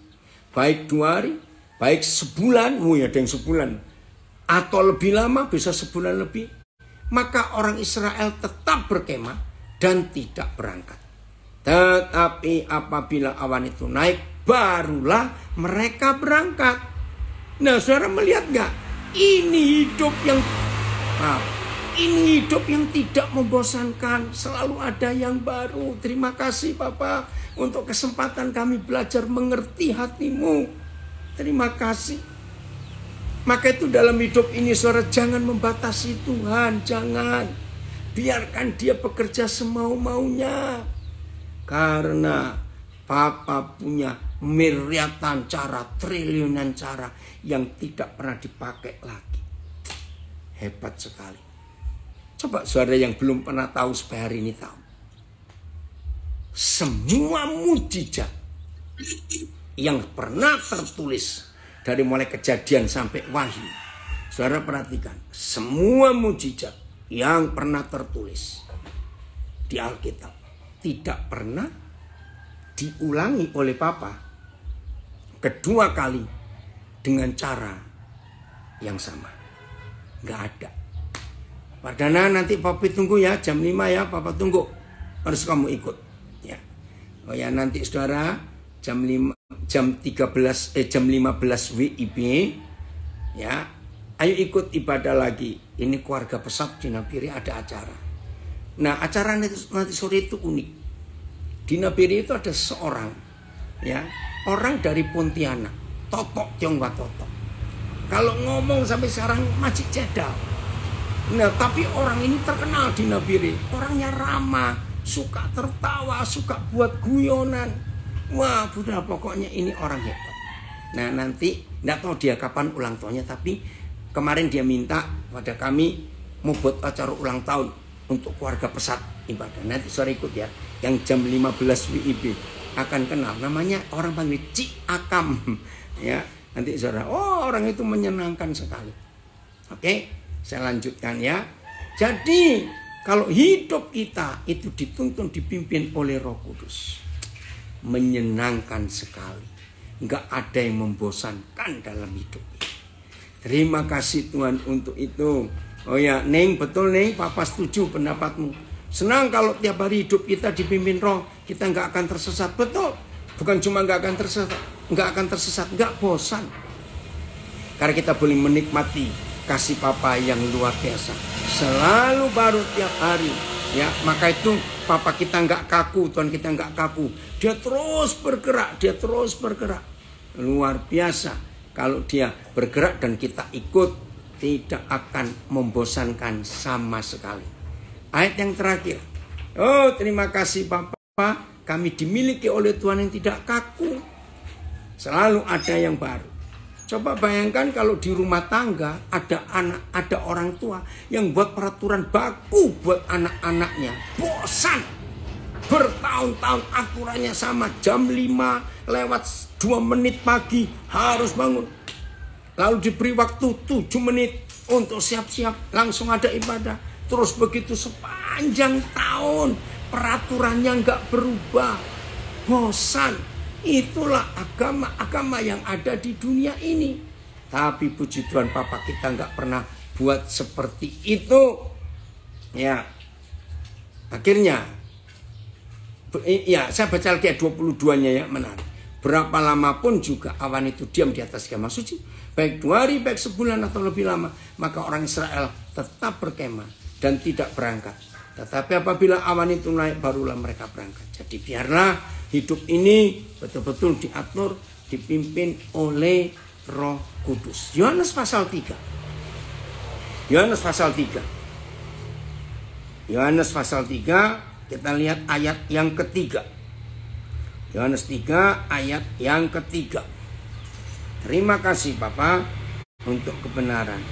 Baik 2 hari, baik sebulan. Ada yang sebulan. Atau lebih lama, bisa sebulan lebih. Maka orang Israel tetap berkemah dan tidak berangkat. Tetapi apabila awan itu naik, barulah mereka berangkat. Nah, saudara melihat gak? Ini hidup yang tidak membosankan. Selalu ada yang baru. Terima kasih Papa untuk kesempatan kami belajar mengerti hatimu. Terima kasih. Maka itu dalam hidup ini saudara jangan membatasi Tuhan. Jangan. Biarkan dia bekerja semau-maunya. Karena Papa punya miliaran cara, triliunan cara yang tidak pernah dipakai lagi. Hebat sekali. Coba saudara yang belum pernah tahu supaya hari ini tahu. Semua mujizat yang pernah tertulis dari mulai Kejadian sampai Wahyu. Saudara perhatikan. Semua mujizat yang pernah tertulis di Alkitab tidak pernah diulangi oleh Papa kedua kali dengan cara yang sama. Nggak ada. Pardana nanti Papa tunggu ya, jam 5 ya, Papa tunggu. Harus kamu ikut. Ya. Oh ya, nanti saudara jam 15 WIB ya. Ayo ikut ibadah lagi. Ini keluarga pesat di Nabire ada acara. Nah, acara nanti sore itu unik. Di Nabire itu ada seorang ya, orang dari Pontianak, Totok Tionghoa Totok. Kalau ngomong sampai sekarang masih cedal. Nah, tapi orang ini terkenal di Nabire. Orangnya ramah, suka tertawa, suka buat guyonan. Wah, sudah pokoknya ini orang hebat. Nah, nanti enggak tahu dia kapan ulang tahunnya, tapi kemarin dia minta pada kami mau buat acara ulang tahun untuk keluarga pesat ibadah. Nanti sore ikut ya. Yang jam 15 WIB akan kenal. Namanya orang panggil Cik Akam. Ya, nanti saudara. Oh, orang itu menyenangkan sekali. Oke, saya lanjutkan ya. Jadi, kalau hidup kita itu dituntun dipimpin oleh Roh Kudus. Menyenangkan sekali. Enggak ada yang membosankan dalam hidup ini. Terima kasih Tuhan untuk itu. Oh ya, Neng, betul Neng, Papa setuju pendapatmu. Senang kalau tiap hari hidup kita dipimpin Roh, kita nggak akan tersesat. Betul. Bukan cuma nggak akan tersesat, nggak bosan. Karena kita boleh menikmati kasih Papa yang luar biasa. Selalu baru tiap hari. Ya, maka itu Papa kita nggak kaku, Tuhan kita nggak kaku. Dia terus bergerak. Luar biasa. Kalau dia bergerak dan kita ikut, tidak akan membosankan sama sekali. Ayat yang terakhir. Oh, terima kasih Papa. Kami dimiliki oleh Tuhan yang tidak kaku. Selalu ada yang baru. Coba bayangkan kalau di rumah tangga ada orang tua yang buat peraturan baku buat anak-anaknya. Bosan. Bertahun-tahun aturannya sama. Jam 5 lewat 2 menit pagi harus bangun. Lalu diberi waktu 7 menit untuk siap-siap. Langsung ada ibadah. Terus begitu sepanjang tahun, peraturannya nggak berubah. Bosan. Itulah agama yang ada di dunia ini. Tapi puji Tuhan, Papa kita nggak pernah buat seperti itu. Ya, akhirnya, ya saya baca Alkitab 22-nya ya, menarik. Berapa lama pun juga awan itu diam di atas kemah suci, baik 2 hari, baik sebulan atau lebih lama, maka orang Israel tetap berkemah dan tidak berangkat. Tetapi apabila awan itu naik, barulah mereka berangkat. Jadi biarlah hidup ini betul-betul diatur, dipimpin oleh Roh Kudus. Yohanes pasal 3. Yohanes pasal 3. Yohanes pasal 3, kita lihat ayat yang ketiga. Yohanes 3 ayat yang ketiga. Terima kasih Bapak untuk kebenaran.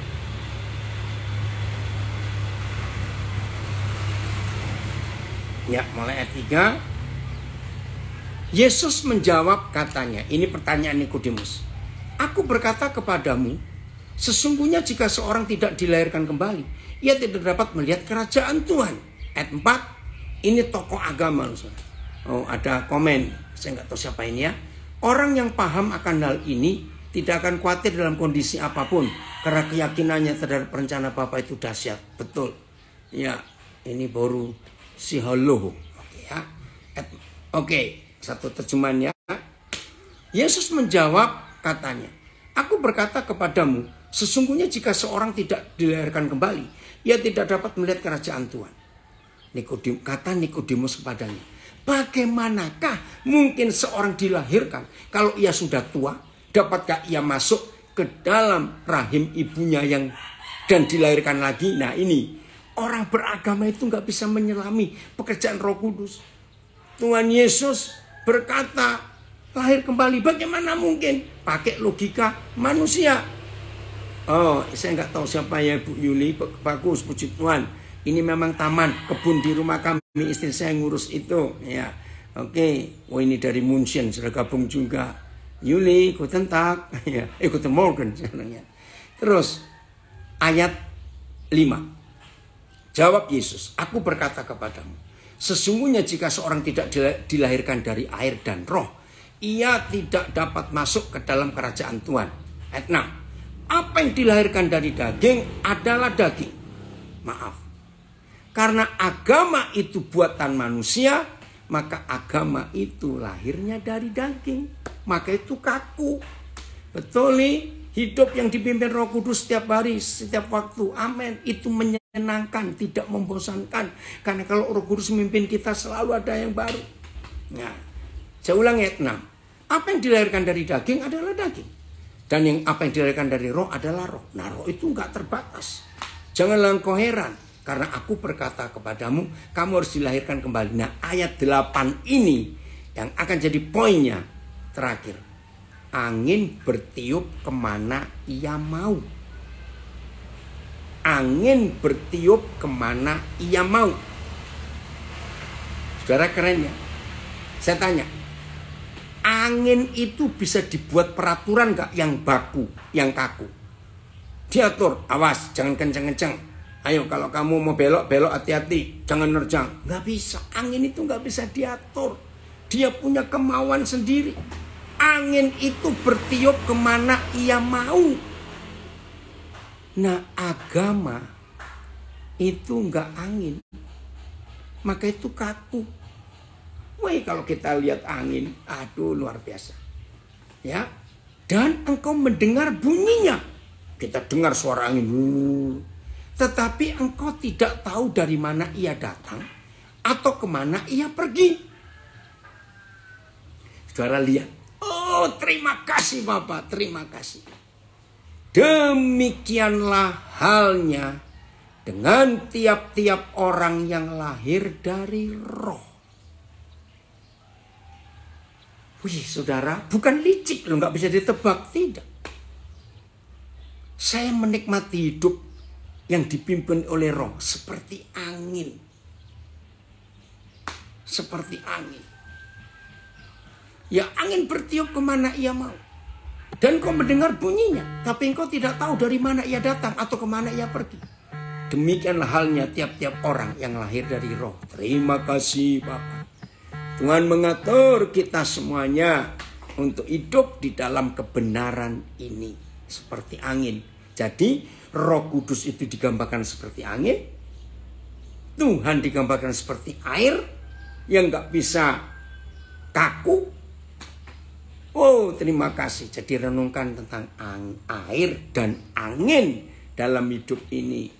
Ya, mulai ayat 3. Yesus menjawab katanya, ini pertanyaan Nikodemus. Aku berkata kepadamu, sesungguhnya jika seorang tidak dilahirkan kembali, ia tidak dapat melihat kerajaan Tuhan. Ayat 4, ini tokoh agama. Oh, ada komen. Saya nggak tahu siapa ini ya. Orang yang paham akan hal ini tidak akan khawatir dalam kondisi apapun, karena keyakinannya terhadap rencana Bapa itu dahsyat. Betul. Ya, ini baru si halo. Oke ya. Oke, satu terjemahan ya. Yesus menjawab katanya, aku berkata kepadamu, sesungguhnya jika seorang tidak dilahirkan kembali, ia tidak dapat melihat kerajaan Tuhan. Kata Nikodemus kepadanya, bagaimanakah mungkin seorang dilahirkan kalau ia sudah tua? Dapatkah ia masuk ke dalam rahim ibunya dan dilahirkan lagi? Nah ini, orang beragama itu nggak bisa menyelami pekerjaan Roh Kudus. Tuhan Yesus berkata, lahir kembali, bagaimana mungkin? Pakai logika manusia. Oh, saya nggak tahu siapa ya Bu Yuli, bagus, puji Tuhan. Ini memang taman, kebun di rumah kami, istri saya ngurus itu. Ya, oke. Oh ini dari München, sudah gabung juga. Yuli, guten Tag. Ya, guten Morgen. Terus, ayat 5. Jawab Yesus, aku berkata kepadamu, sesungguhnya jika seorang tidak dilahirkan dari air dan roh, ia tidak dapat masuk ke dalam kerajaan Tuhan. Ayat 6. Apa yang dilahirkan dari daging adalah daging. Maaf. Karena agama itu buatan manusia, maka agama itu lahirnya dari daging. Maka itu kaku. Betul nih, hidup yang dipimpin Roh Kudus setiap hari, setiap waktu. Amin. Itu menyenangkan, tidak membosankan. Karena kalau Roh Kudus memimpin kita selalu ada yang baru. Nah, saya ulang ayat 6. Apa yang dilahirkan dari daging adalah daging. Dan apa yang dilahirkan dari roh adalah roh. Nah, roh itu enggak terbatas. Janganlah engkau heran. Karena aku berkata kepadamu, kamu harus dilahirkan kembali. Nah, ayat 8 ini yang akan jadi poinnya terakhir. Angin bertiup kemana ia mau. Angin bertiup kemana ia mau. Saudara keren ya? Saya tanya, angin itu bisa dibuat peraturan gak yang baku, yang kaku? Diatur, awas, jangan kenceng-kenceng. Ayo kalau kamu mau belok hati-hati, jangan nerjang. Nggak bisa, angin itu nggak bisa diatur. Dia punya kemauan sendiri. Angin itu bertiup kemana ia mau. Nah agama itu nggak angin, maka itu kaku. Wah kalau kita lihat angin, aduh luar biasa. Ya, dan engkau mendengar bunyinya. Kita dengar suara angin. Tetapi engkau tidak tahu dari mana ia datang atau kemana ia pergi. Saudara lihat. Oh terima kasih Bapak, terima kasih. Demikianlah halnya dengan tiap-tiap orang yang lahir dari roh. Wih saudara, bukan licik loh, nggak bisa ditebak, tidak. Saya menikmati hidup yang dipimpin oleh roh seperti angin. Seperti angin. Ya angin bertiup kemana ia mau. Dan kau mendengar bunyinya. Tapi engkau tidak tahu dari mana ia datang atau kemana ia pergi. Demikianlah halnya tiap-tiap orang yang lahir dari roh. Terima kasih Bapa. Tuhan mengatur kita semuanya untuk hidup di dalam kebenaran ini. Seperti angin. Jadi Roh Kudus itu digambarkan seperti angin. Tuhan digambarkan seperti air yang gak bisa kaku. Oh, terima kasih. Jadi renungkan tentang air dan angin dalam hidup ini.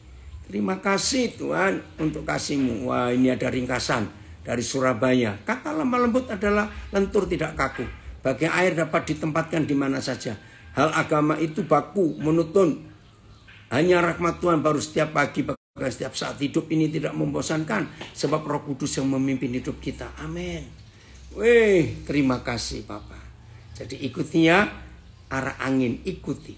Terima kasih Tuhan untuk kasih-Mu. Wah, ini ada ringkasan dari Surabaya. Kata lemah lembut adalah lentur tidak kaku. Bagai air dapat ditempatkan di mana saja. Hal agama itu baku, monoton. Hanya rahmat Tuhan baru setiap pagi, setiap saat. Hidup ini tidak membosankan. Sebab Roh Kudus yang memimpin hidup kita. Amin. Wih, terima kasih Bapak. Jadi ikuti ya, arah angin, ikuti.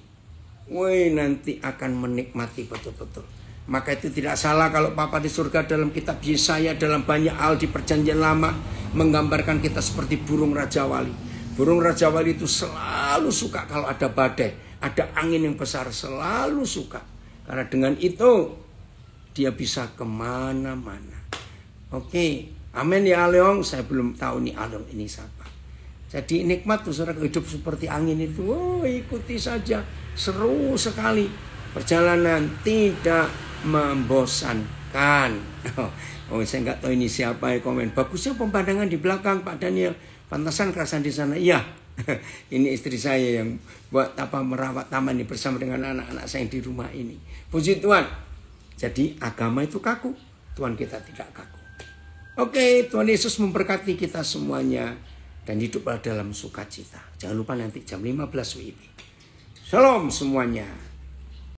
Woi, nanti akan menikmati betul-betul. Maka itu tidak salah kalau Papa di surga dalam kitab Yesaya dalam banyak hal di perjanjian lama menggambarkan kita seperti burung Raja Wali. Burung Raja Wali itu selalu suka kalau ada badai, ada angin yang besar, selalu suka. Karena dengan itu dia bisa kemana-mana. Oke, amin ya Aleong. Saya belum tahu nih Aleong ini siapa. Jadi nikmat tuh saudara, hidup seperti angin itu. Oh, ikuti saja. Seru sekali. Perjalanan tidak membosankan. Oh, saya nggak tahu ini siapa yang komen. Bagusnya pemandangan di belakang Pak Daniel. Pantasan kerasan di sana. Iya. Ini istri saya yang buat merawat taman ini bersama dengan anak-anak saya di rumah ini. Puji Tuhan. Jadi agama itu kaku. Tuhan kita tidak kaku. Oke, Tuhan Yesus memberkati kita semuanya. Dan hiduplah dalam sukacita. Jangan lupa nanti jam 15 WIB. Shalom semuanya.